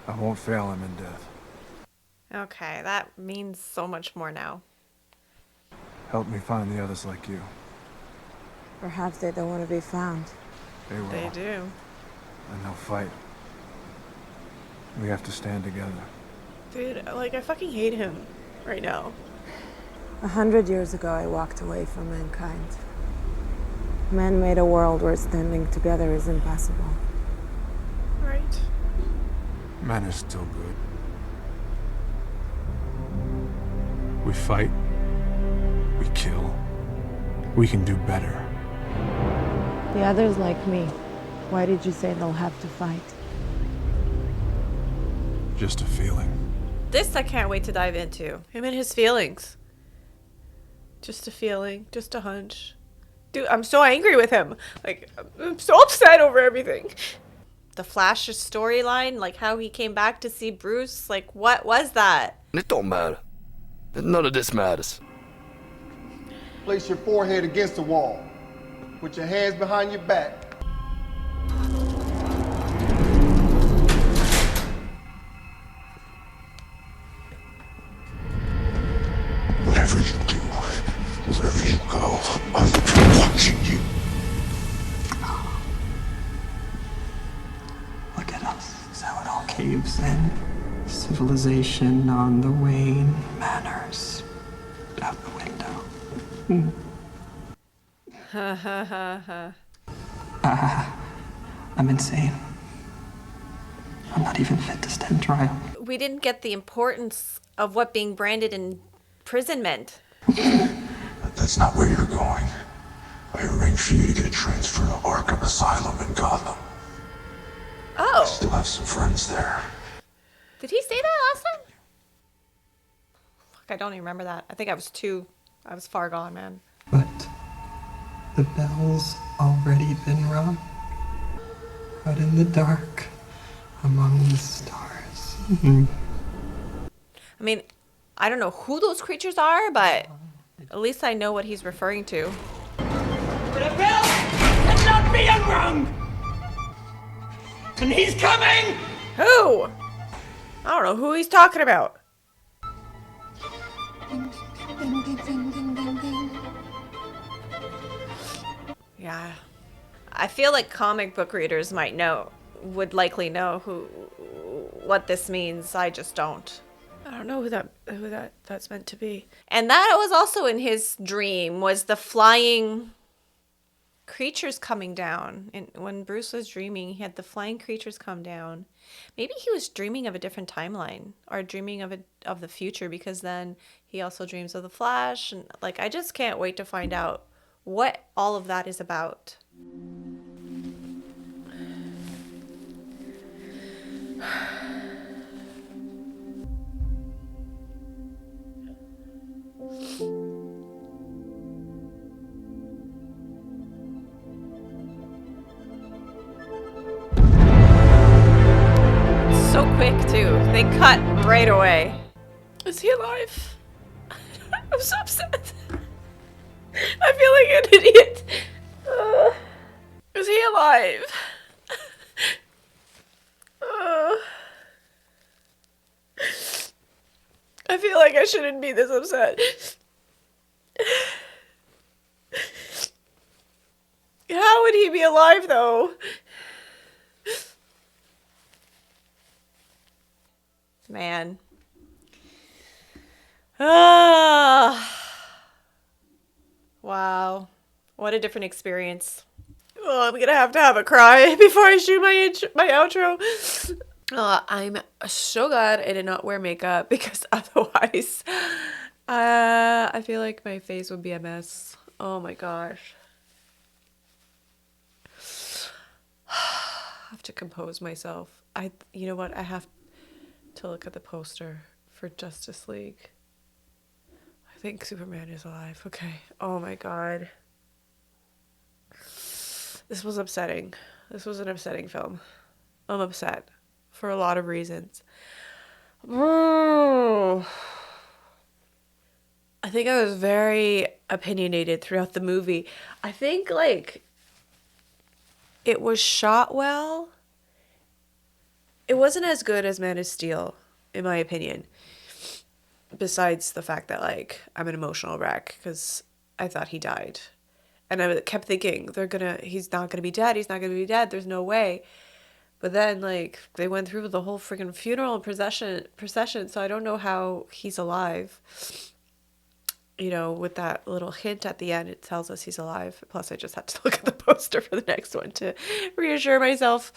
Speaker 2: I won't fail him in death.
Speaker 1: Okay, that means so much more now.
Speaker 2: Help me find the others like you.
Speaker 18: Perhaps they don't want to be found.
Speaker 2: They will.
Speaker 1: They do.
Speaker 2: And they'll fight. We have to stand together.
Speaker 1: Dude, like, I fucking hate him right now.
Speaker 18: 100 years ago, I walked away from mankind. Man made a world where standing together is impossible.
Speaker 1: Right.
Speaker 2: Men are still good. We fight. We kill. We can do better.
Speaker 18: The others like me. Why did you say they'll have to fight?
Speaker 2: Just a feeling.
Speaker 1: This I can't wait to dive into. Him and his feelings. Just a feeling. Just a hunch. Dude, I'm so angry with him. Like, I'm so upset over everything. The Flash's storyline, like how he came back to see Bruce, like what was that?
Speaker 23: It don't matter. None of this matters.
Speaker 24: Place your forehead against the wall. Put your hands behind your back.
Speaker 21: Whatever you do, wherever you go, I'll be watching you.
Speaker 5: Look at us. It's how it all caves in. Civilization on the wane. Manners out the window.
Speaker 1: Ha ha ha ha.
Speaker 5: I'm insane. I'm not even fit to stand trial.
Speaker 1: We didn't get the importance of what being branded imprisonment.
Speaker 21: That's not where you're going. I arranged for you to get transferred to Arkham Asylum in Gotham.
Speaker 1: Oh.
Speaker 21: I still have some friends there.
Speaker 1: Did he say that last time? Fuck, I don't even remember that. I think I was far gone, man.
Speaker 5: But the bell's already been rung. Out in the dark, among the stars.
Speaker 1: I mean, I don't know who those creatures are, but at least I know what he's referring to.
Speaker 13: But a bell cannot be unrung! And he's coming!
Speaker 1: Who? I don't know who he's talking about. Yeah. I feel like comic book readers would likely know what this means. I just don't. I don't know who that's meant to be. And that was also in his dream, was the flying creatures coming down. And when Bruce was dreaming, he had the flying creatures come down. Maybe he was dreaming of a different timeline, or dreaming of the future, because then he also dreams of the Flash. And like, I just can't wait to find out what all of that is about. So quick too. They cut right away. Is he alive? I'm so upset. I feel like an idiot. Is he alive? I feel like I shouldn't be this upset. How would he be alive though? Man. Wow. What a different experience. Oh, I'm going to have a cry before I shoot my outro. I'm so glad I did not wear makeup because otherwise I feel like my face would be a mess. Oh my gosh. I have to compose myself. You know what? I have to look at the poster for Justice League. I think Superman is alive. Okay. Oh my god. This was upsetting. This was an upsetting film. I'm upset for a lot of reasons. Oh. I think I was very opinionated throughout the movie. I think, like, it was shot well. It wasn't as good as Man of Steel, in my opinion. Besides the fact that, like, I'm an emotional wreck because I thought he died. And I kept thinking, he's not gonna be dead, there's no way. But then, like, they went through the whole freaking funeral and procession, so I don't know how he's alive. You know, with that little hint at the end, it tells us he's alive. Plus, I just had to look at the poster for the next one to reassure myself.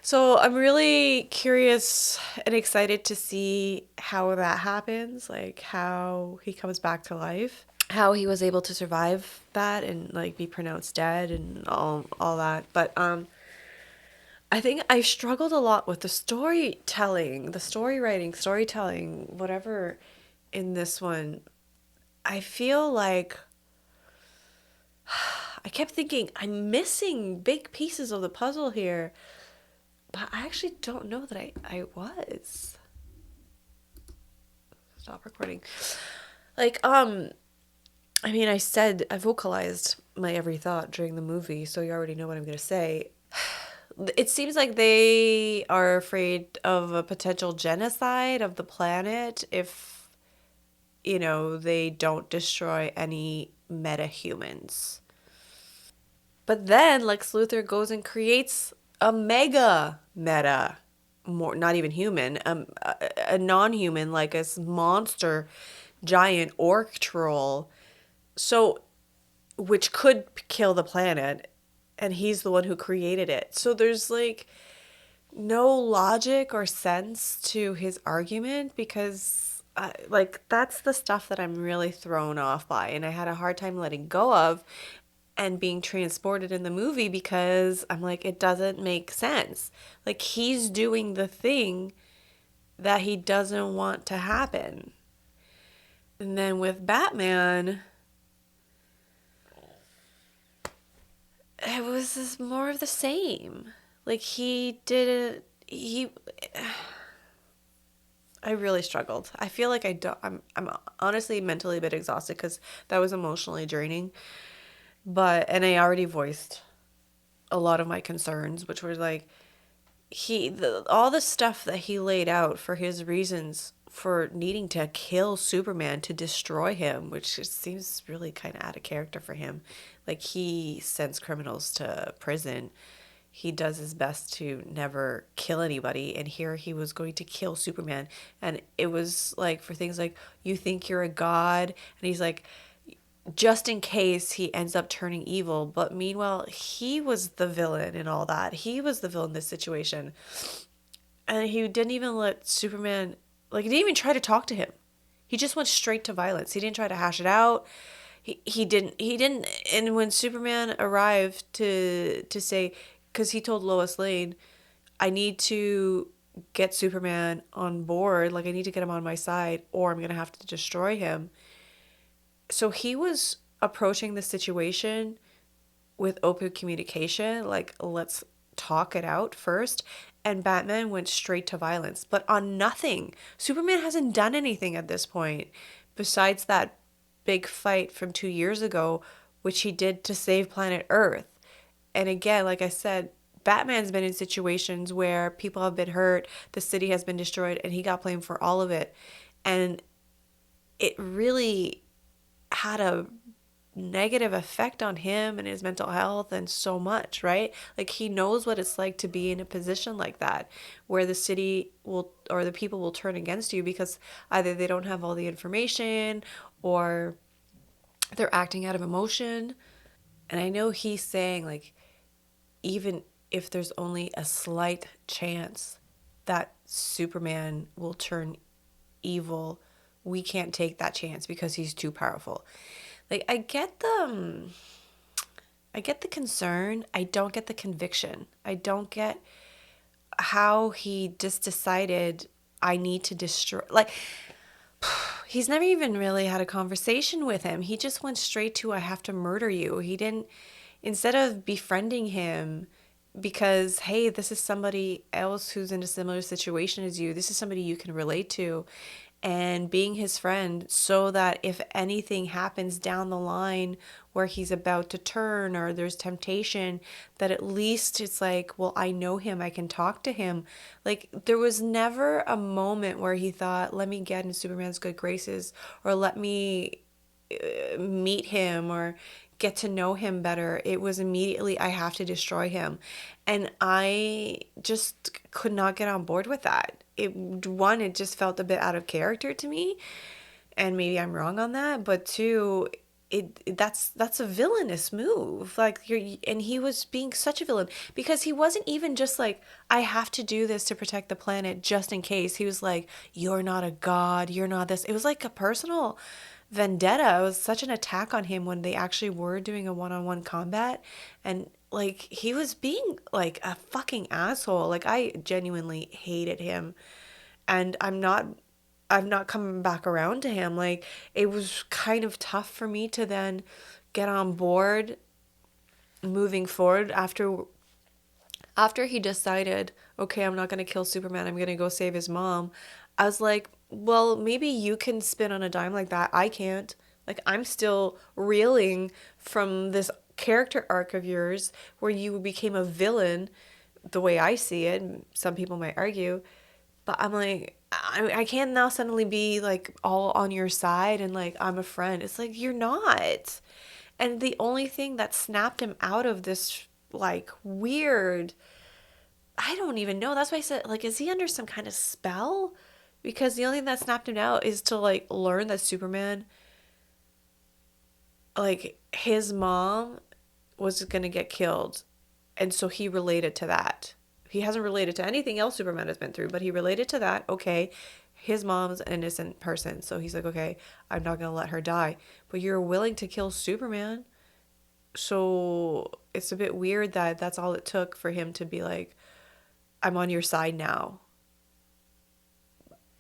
Speaker 1: So I'm really curious and excited to see how that happens, like how he comes back to life, how he was able to survive that and like be pronounced dead and all that. But I think I struggled a lot with the storytelling, whatever in this one. I feel like I kept thinking I'm missing big pieces of the puzzle here, but I actually don't know that I was. Stop recording. Like, I mean, I vocalized my every thought during the movie, so you already know what I'm going to say. It seems like they are afraid of a potential genocide of the planet if, you know, they don't destroy any meta-humans. But then Lex Luthor goes and creates a mega meta, more not even human, a non-human, like a monster, giant orc troll, so which could kill the planet, and he's the one who created it. So there's like no logic or sense to his argument because like that's the stuff that I'm really thrown off by, and I had a hard time letting go of and being transported in the movie because I'm like, it doesn't make sense. Like, he's doing the thing that he doesn't want to happen. And then with Batman, it was just more of the same. Like, I really struggled. I feel like I'm honestly mentally a bit exhausted because that was emotionally draining. And I already voiced a lot of my concerns, which were like, all the stuff that he laid out for his reasons for needing to kill Superman to destroy him, which just seems really kind of out of character for him. Like, he sends criminals to prison. He does his best to never kill anybody, and here he was going to kill Superman. And it was like, for things like, you think you're a god, and he's like, just in case he ends up turning evil. But meanwhile, he was the villain in all that. He was the villain in this situation. And he didn't even let Superman, like, he didn't even try to talk to him. He just went straight to violence. He didn't try to hash it out. He didn't. And when Superman arrived to say, because he told Lois Lane, I need to get Superman on board. Like, I need to get him on my side or I'm going to have to destroy him. So he was approaching the situation with open communication, like, let's talk it out first. And Batman went straight to violence, but on nothing. Superman hasn't done anything at this point besides that big fight from 2 years ago, which he did to save planet Earth. And again, like I said, Batman's been in situations where people have been hurt, the city has been destroyed, and he got blamed for all of it. And it really had a negative effect on him and his mental health and so much, right? Like, he knows what it's like to be in a position like that where the city will, or the people will turn against you because either they don't have all the information or
Speaker 3: they're acting out of emotion. And I know he's saying, like, even if there's only a slight chance that Superman will turn evil, we can't take that chance because he's too powerful. Like, I get the concern. I don't get the conviction. I don't get how he just decided I need to destroy. Like, he's never even really had a conversation with him. He just went straight to, I have to murder you. He didn't, instead of befriending him because, hey, this is somebody else who's in a similar situation as you. This is somebody you can relate to. And being his friend so that if anything happens down the line where he's about to turn or there's temptation, that at least it's like, well, I know him, I can talk to him. Like, there was never a moment where he thought, let me get in Superman's good graces, or let me meet him or get to know him better. It was immediately, I have to destroy him. And I just could not get on board with that. It just felt a bit out of character to me, and maybe I'm wrong on that, but two, that's a villainous move. Like, and he was being such a villain because he wasn't even just like, I have to do this to protect the planet just in case. He was like, you're not a god, you're not this. It was like a personal vendetta. It was such an attack on him when they actually were doing a one-on-one combat, and like, he was being like a fucking asshole. Like, I genuinely hated him, and I'm not coming back around to him. Like, it was kind of tough for me to then get on board moving forward after he decided, okay, I'm not going to kill Superman, I'm going to go save his mom. I was like, well, maybe you can spin on a dime like that. I can't. Like, I'm still reeling from this character arc of yours where you became a villain, the way I see it. Some people might argue, but I'm like, I can't now suddenly be like all on your side and like, I'm a friend. It's like, you're not. And the only thing that snapped him out of this like weird, I don't even know. That's why I said, like, is he under some kind of spell? Because the only thing that snapped him out is to like learn that Superman, like, his mom was gonna get killed, and so he related to that. He hasn't related to anything else Superman has been through, but he related to that. Okay, his mom's an innocent person, so he's like, okay, I'm not gonna let her die. But you're willing to kill Superman, so it's a bit weird that that's all it took for him to be like, I'm on your side now.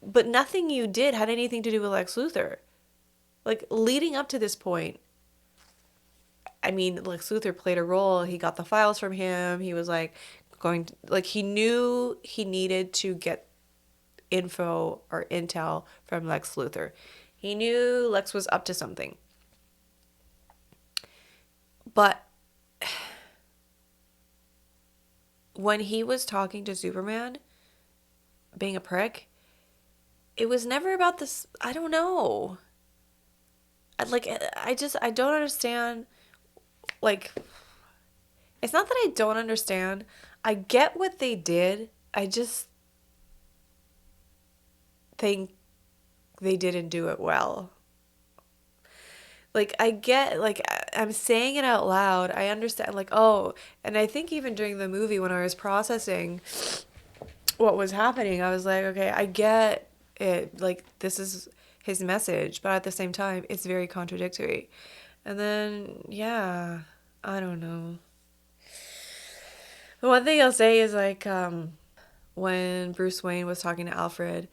Speaker 3: But nothing you did had anything to do with Lex Luthor. Like, leading up to this point, I mean, Lex Luthor played a role. He got the files from him. He was like he knew he needed to get info or intel from Lex Luthor. He knew Lex was up to something. But when he was talking to Superman, being a prick, it was never about this. I don't know. I don't understand. Like, it's not that I don't understand. I get what they did. I just think they didn't do it well. Like, I get, like, I'm saying it out loud. I understand, like, oh, and I think even during the movie when I was processing what was happening, I was like, okay, I get it. Like, this is his message, but at the same time, it's very contradictory. And then, yeah, I don't know. The one thing I'll say is, like, when Bruce Wayne was talking to Alfred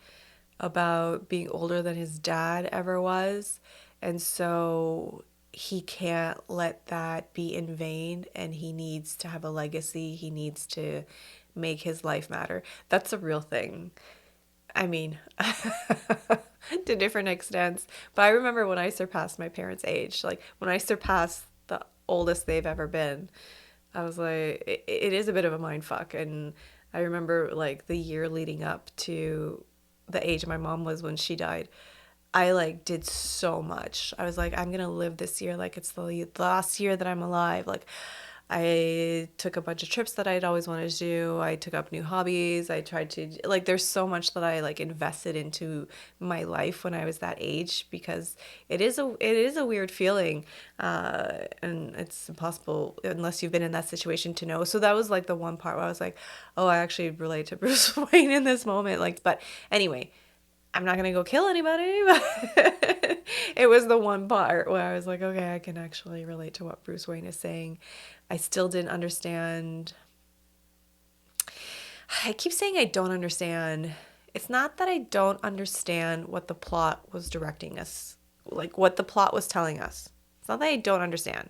Speaker 3: about being older than his dad ever was, and so he can't let that be in vain, and he needs to have a legacy. He needs to make his life matter. That's a real thing. I mean, to different extents. But I remember when I surpassed my parents' age, like when I surpassed the oldest they've ever been, I was like, it is a bit of a mind fuck. And I remember like the year leading up to the age my mom was when she died, I like did so much. I was like, I'm going to live this year like it's the last year that I'm alive. Like, I took a bunch of trips that I'd always wanted to do. I took up new hobbies. I tried to, like, there's so much that I like invested into my life when I was that age, because it is a weird feeling, and it's impossible unless you've been in that situation to know. So that was like the one part where I was like, oh, I actually relate to Bruce Wayne in this moment. Like, but anyway, I'm not gonna go kill anybody, but it was the one part where I was like, okay, I can actually relate to what Bruce Wayne is saying. I still didn't understand. I keep saying I don't understand. It's not that I don't understand what the plot was directing us, like what the plot was telling us. It's not that I don't understand.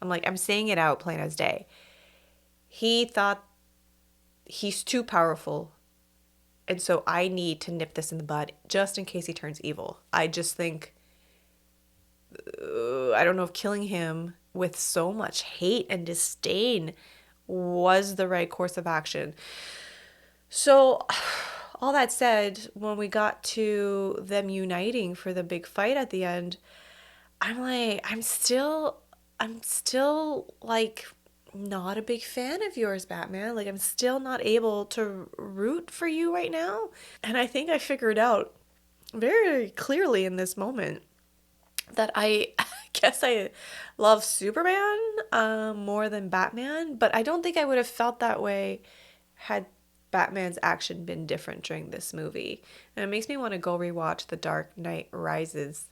Speaker 3: I'm saying it out plain as day. He thought he's too powerful, and so I need to nip this in the bud just in case he turns evil. I just think, I don't know if killing him with so much hate and disdain was the right course of action. So, all that said, when we got to them uniting for the big fight at the end, I'm still like not a big fan of yours, Batman. Like, I'm still not able to root for you right now. And I think I figured out very clearly in this moment that I guess I love Superman more than Batman, but I don't think I would have felt that way had Batman's action been different during this movie. And it makes me want to go rewatch The Dark Knight Returns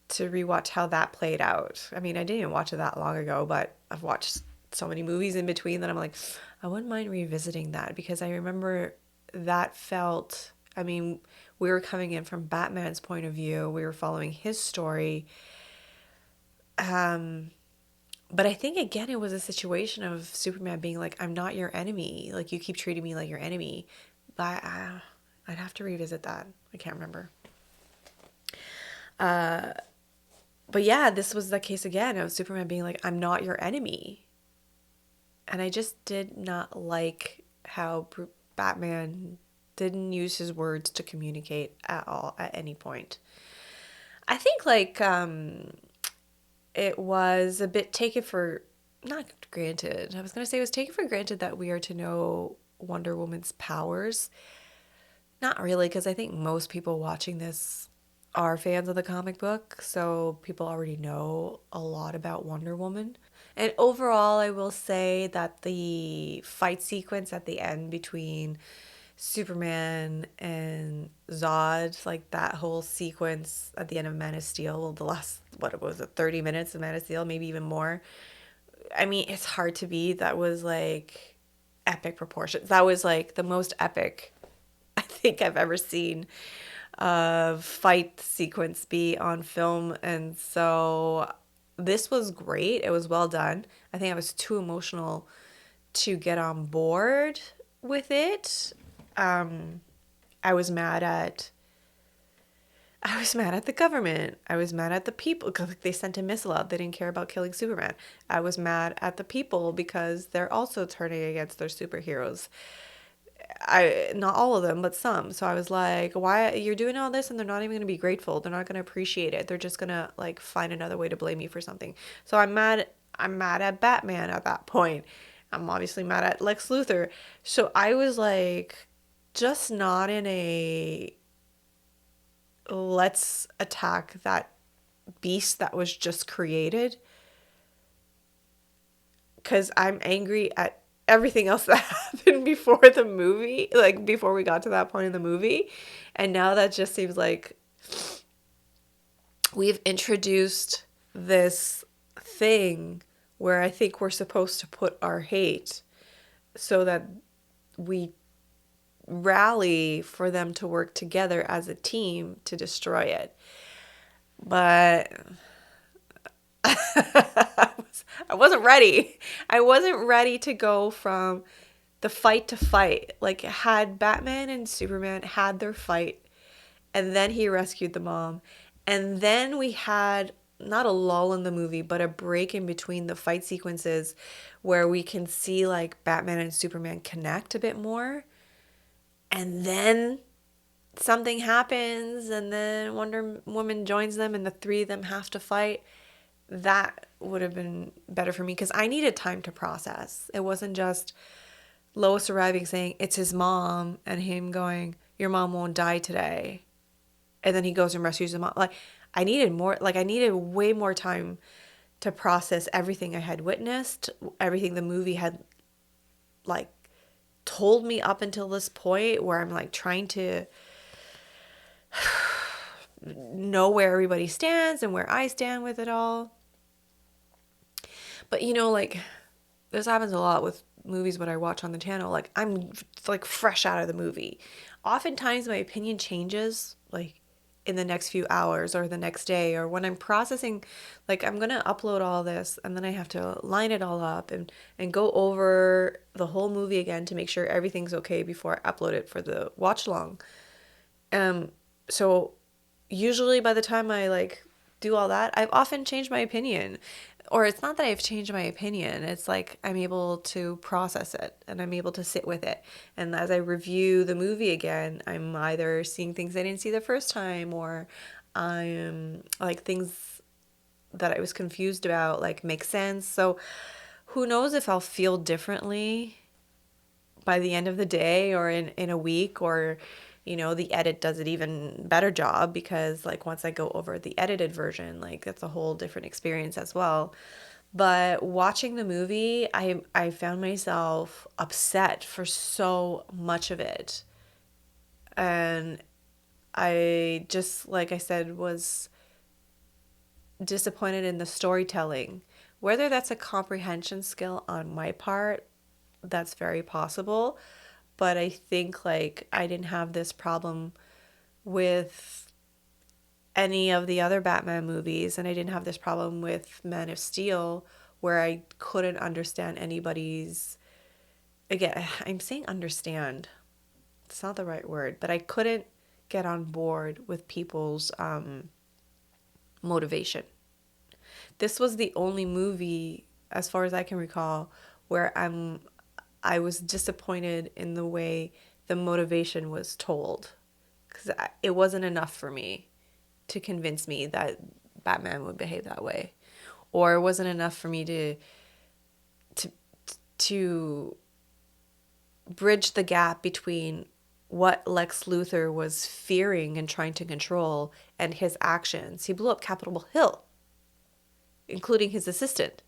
Speaker 3: to rewatch how that played out. I mean, I didn't even watch it that long ago, but I've watched so many movies in between that I'm like, I wouldn't mind revisiting that, because I remember that felt, I mean, we were coming in from Batman's point of view. We were following his story. But I think, again, it was a situation of Superman being like, I'm not your enemy. Like, you keep treating me like your enemy. But I'd have to revisit that. I can't remember. But yeah, this was the case again of Superman being like, I'm not your enemy. And I just did not like how Batman didn't use his words to communicate at all at any point. I think like it was a bit taken for, not granted. I was going to say it was taken for granted that we are to know Wonder Woman's powers. Not really, because I think most people watching this are fans of the comic book, so people already know a lot about Wonder Woman. And overall, I will say that the fight sequence at the end between Superman and Zod, like that whole sequence at the end of Man of Steel, the last, what was it, 30 minutes of Man of Steel, maybe even more. I mean, it's hard to beat. That was like epic proportions. That was like the most epic I think I've ever seen fight sequence be on film. And so this was great. It was well done. I think I was too emotional to get on board with it. I was mad at the government. I was mad at the people because they sent a missile out. They didn't care about killing Superman. I was mad at the people because they're also turning against their superheroes. Not all of them, but some. So I was like, why you're doing all this and they're not even going to be grateful. They're not going to appreciate it. They're just going to like find another way to blame you for something. So I'm mad at Batman at that point. I'm obviously mad at Lex Luthor. So I was like, just not in a let's attack that beast that was just created. Because I'm angry at everything else that happened before the movie, like before we got to that point in the movie. And now that just seems like we've introduced this thing where I think we're supposed to put our hate so that we rally for them to work together as a team to destroy it. But I wasn't ready. I wasn't ready to go from the fight to fight. Like, had Batman and Superman had their fight, and then he rescued the mom, and then we had not a lull in the movie, but a break in between the fight sequences where we can see like Batman and Superman connect a bit more, and then something happens, and then Wonder Woman joins them, and the three of them have to fight. That would have been better for me, because I needed time to process. It wasn't just Lois arriving saying it's his mom and him going, your mom won't die today. And then he goes and rescues his mom. Like, I needed more, like, I needed way more time to process everything I had witnessed, everything the movie had, like, told me up until this point, where I'm, like, trying to know where everybody stands and where I stand with it all. But, you know, like, this happens a lot with movies when I watch on the channel. Like, I'm, like, fresh out of the movie. Oftentimes my opinion changes, like, in the next few hours or the next day, or when I'm processing, like, I'm gonna upload all this and then I have to line it all up and go over the whole movie again to make sure everything's okay before I upload it for the watch along. So usually by the time I, like, do all that, I've often changed my opinion. Or it's not that I've changed my opinion, it's like I'm able to process it and I'm able to sit with it. And as I review the movie again, I'm either seeing things I didn't see the first time, or I'm, like, things that I was confused about, like, make sense. So who knows if I'll feel differently by the end of the day, or in a week, or, you know, the edit does an even better job, because, like, once I go over the edited version, like, that's a whole different experience as well. But watching the movie, I found myself upset for so much of it. And I just, like I said, was disappointed in the storytelling. Whether that's a comprehension skill on my part, that's very possible. But I think, like, I didn't have this problem with any of the other Batman movies, and I didn't have this problem with Man of Steel, where I couldn't understand anybody's, again, I'm saying understand, it's not the right word, but I couldn't get on board with people's motivation. This was the only movie, as far as I can recall, where I was disappointed in the way the motivation was told, because it wasn't enough for me to convince me that Batman would behave that way, or it wasn't enough for me to bridge the gap between what Lex Luthor was fearing and trying to control and his actions. He blew up Capitol Hill, including his assistant,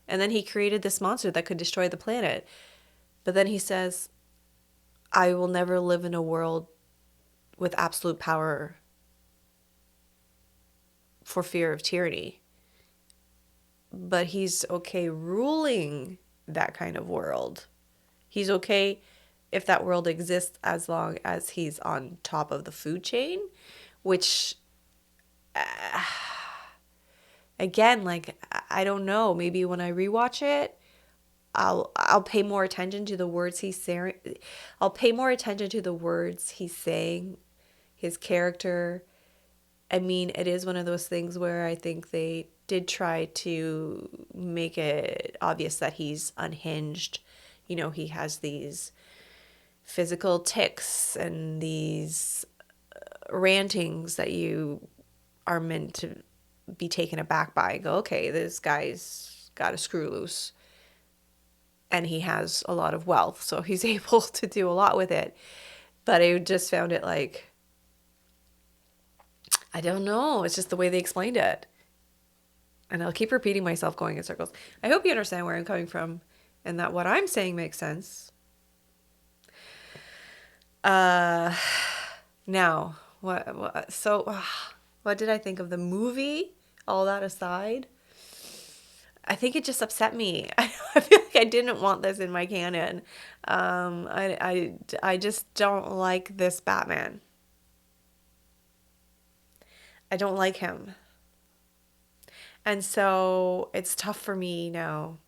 Speaker 3: and then he created this monster that could destroy the planet. But then he says, I will never live in a world with absolute power for fear of tyranny. But he's okay ruling that kind of world. He's okay if that world exists as long as he's on top of the food chain, which, again, like, I don't know, maybe when I rewatch it, I'll pay more attention to the words he's saying. I'll pay more attention to the words he's saying, his character. I mean, it is one of those things where I think they did try to make it obvious that he's unhinged. You know, he has these physical tics and these rantings that you are meant to be taken aback by and go, okay, this guy's got a screw loose. And he has a lot of wealth, so he's able to do a lot with it. But I just found it, like, I don't know. It's just the way they explained it. And I'll keep repeating myself, going in circles. I hope you understand where I'm coming from and that what I'm saying makes sense. Now, what did I think of the movie? All that aside, I think it just upset me. I feel like I didn't want this in my canon. I just don't like this Batman. I don't like him. And so it's tough for me now.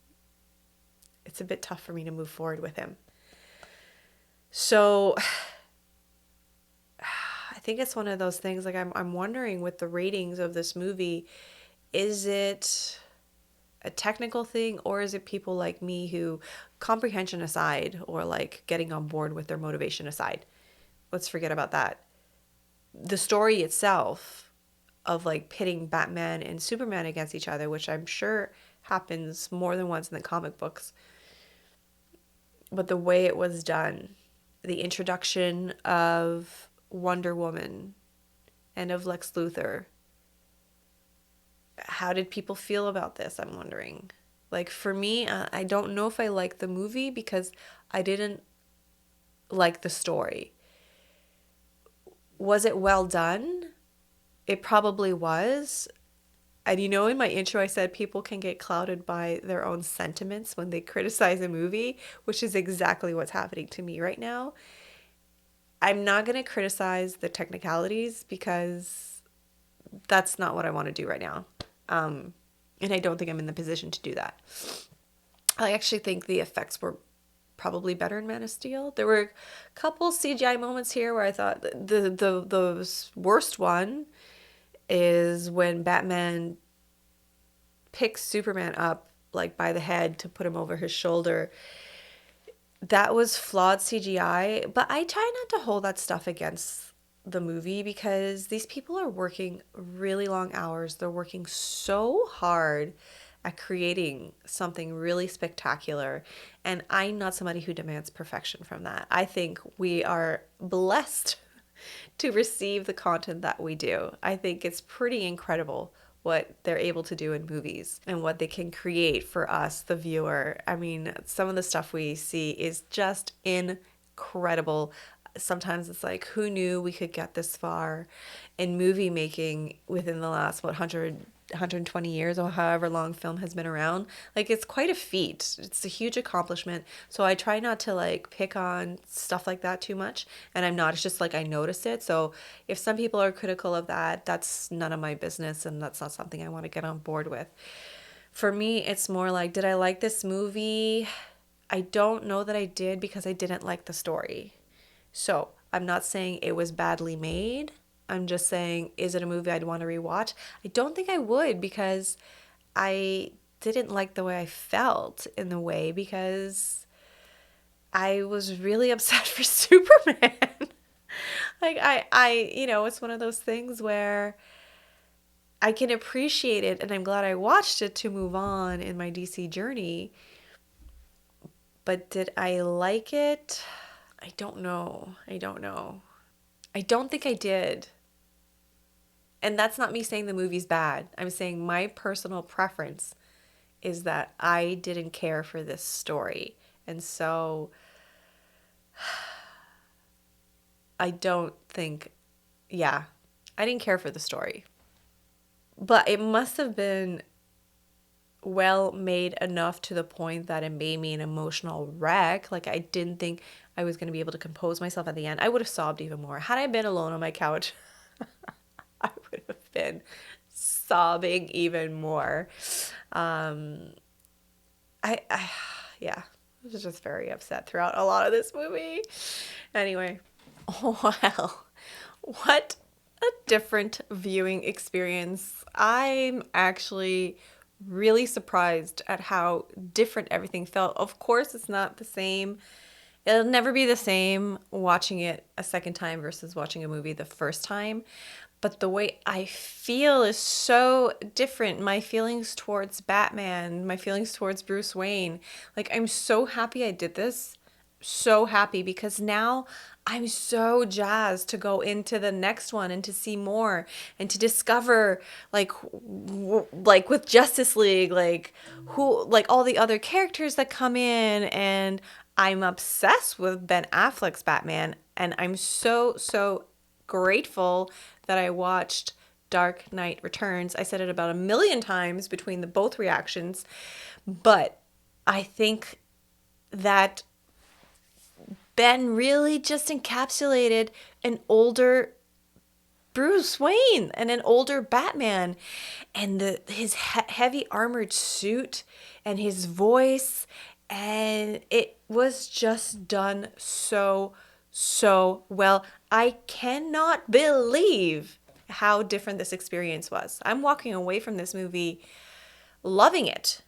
Speaker 3: It's a bit tough for me to move forward with him. So I think it's one of those things, like, I'm wondering with the ratings of this movie, is it a technical thing, or is it people like me who, comprehension aside, or like getting on board with their motivation aside, let's forget about that. The story itself, like pitting Batman and Superman against each other, which I'm sure happens more than once in the comic books. But the way it was done, the introduction of Wonder Woman and of Lex Luthor, how did people feel about this? I'm wondering. Like, for me, I don't know if I liked the movie because I didn't like the story. Was it well done? It probably was. And in my intro I said people can get clouded by their own sentiments when they criticize a movie, which is exactly what's happening to me right now. I'm not going to criticize the technicalities because that's not what I want to do right now. And I don't think I'm in the position to do that. I actually think the effects were probably better in Man of Steel. There were a couple CGI moments here where I thought the worst one is when Batman picks Superman up like by the head to put him over his shoulder. That was flawed CGI, but I try not to hold that stuff against the movie because these people are working really long hours. They're working so hard at creating something really spectacular, and I'm not somebody who demands perfection from that. I think we are blessed to receive the content that we do. I think it's pretty incredible what they're able to do in movies and what they can create for us, the viewer. I mean, some of the stuff we see is just incredible. Sometimes it's like, who knew we could get this far in movie making within the last, 120 years or however long film has been around. Like, it's quite a feat. It's a huge accomplishment. So I try not to like pick on stuff like that too much. And I'm not, it's just like I notice it. So if some people are critical of that, that's none of my business and that's not something I want to get on board with. For me, it's more like, did I like this movie? I don't know that I did because I didn't like the story. So I'm not saying it was badly made. I'm just saying, is it a movie I'd want to rewatch? I don't think I would because I didn't like the way I felt in the way because I was really upset for Superman. Like it's one of those things where I can appreciate it and I'm glad I watched it to move on in my DC journey. But did I like it? I don't know. I don't think I did. And that's not me saying the movie's bad. I'm saying my personal preference is that I didn't care for this story. And so I don't think, I didn't care for the story. But it must have been well made enough to the point that it made me an emotional wreck. Like, I didn't think I was going to be able to compose myself at the end. I would have sobbed even more. Had I been alone on my couch, I would have been sobbing even more. I was just very upset throughout a lot of this movie. Anyway, well, what a different viewing experience. I'm actually really surprised at how different everything felt. Of course, it's not the same. It'll never be the same watching it a second time versus watching a movie the first time. But the way I feel is so different. My feelings towards Batman, my feelings towards Bruce Wayne. Like, I'm so happy I did this. So happy because now I'm so jazzed to go into the next one and to see more and to discover like with Justice League, like all the other characters that come in, and I'm obsessed with Ben Affleck's Batman, and I'm so grateful that I watched Dark Knight Returns. I said it about 1 million times between the both reactions, but I think that Ben really just encapsulated an older Bruce Wayne and an older Batman, and his heavy armored suit and his voice, and it was just done so well. I cannot believe how different this experience was. I'm walking away from this movie loving it.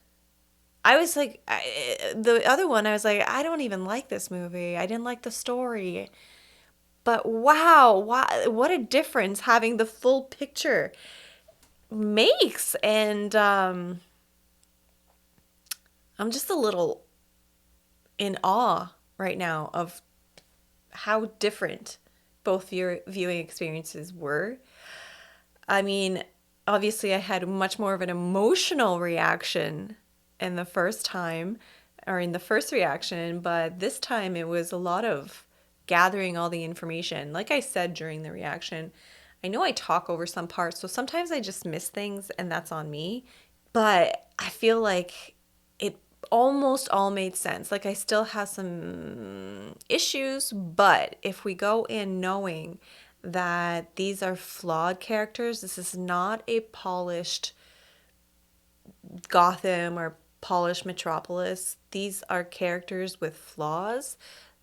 Speaker 3: I was like, the other one, I was like, I don't even like this movie. I didn't like the story. But wow, what a difference having the full picture. makes. And I'm just a little in awe right now of how different both your viewing experiences were. I mean, obviously I had much more of an emotional reaction in the first time, or in the first reaction, but this time it was a lot of gathering all the information. Like I said during the reaction, I know I talk over some parts, so sometimes I just miss things and that's on me, but I feel like it almost all made sense. Like I still have some issues, but if we go in knowing that these are flawed characters, this is not a polished Gotham or polished Metropolis. These are characters with flaws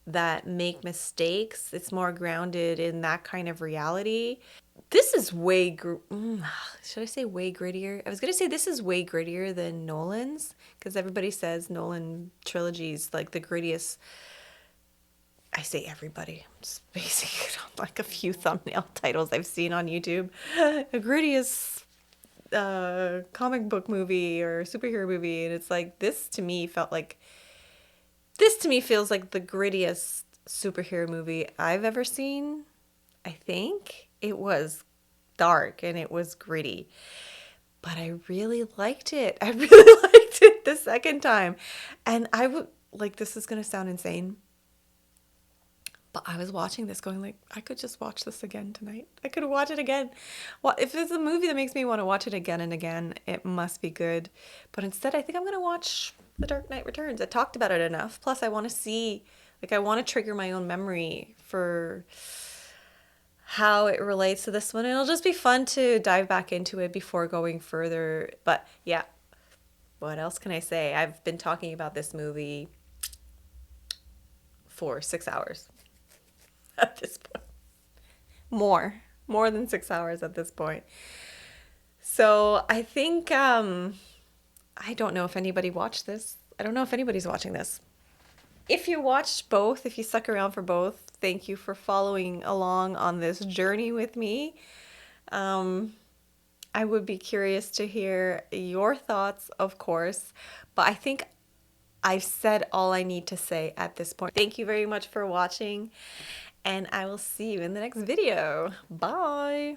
Speaker 3: that make mistakes. It's more grounded in that kind of reality. This is way, should I say way grittier? I was going to say this is way grittier than Nolan's, because everybody says Nolan trilogy's like the grittiest. I say everybody. I'm just basing it on like a few thumbnail titles I've seen on YouTube. The grittiest comic book movie or superhero movie, and it's like this to me feels like the grittiest superhero movie I've ever seen. I think it was dark and it was gritty, but I really liked it. I really liked it the second time, and I would like, this is gonna sound insane, but I was watching this going like, I could just watch this again tonight. I could watch it again. Well, if it's a movie that makes me want to watch it again and again, it must be good. But instead, I think I'm going to watch The Dark Knight Returns. I talked about it enough. Plus, I want to see, like, I want to trigger my own memory for how it relates to this one. And it'll just be fun to dive back into it before going further. But yeah, what else can I say? I've been talking about this movie for 6 hours. At this point, more than 6 hours at this point. So I think I don't know if anybody watched this. I don't know if anybody's watching this. If you watched both, if you stuck around for both, thank you for following along on this journey with me. I would be curious to hear your thoughts, of course, but I think I've said all I need to say at this point. Thank you very much for watching, and I will see you in the next video. Bye!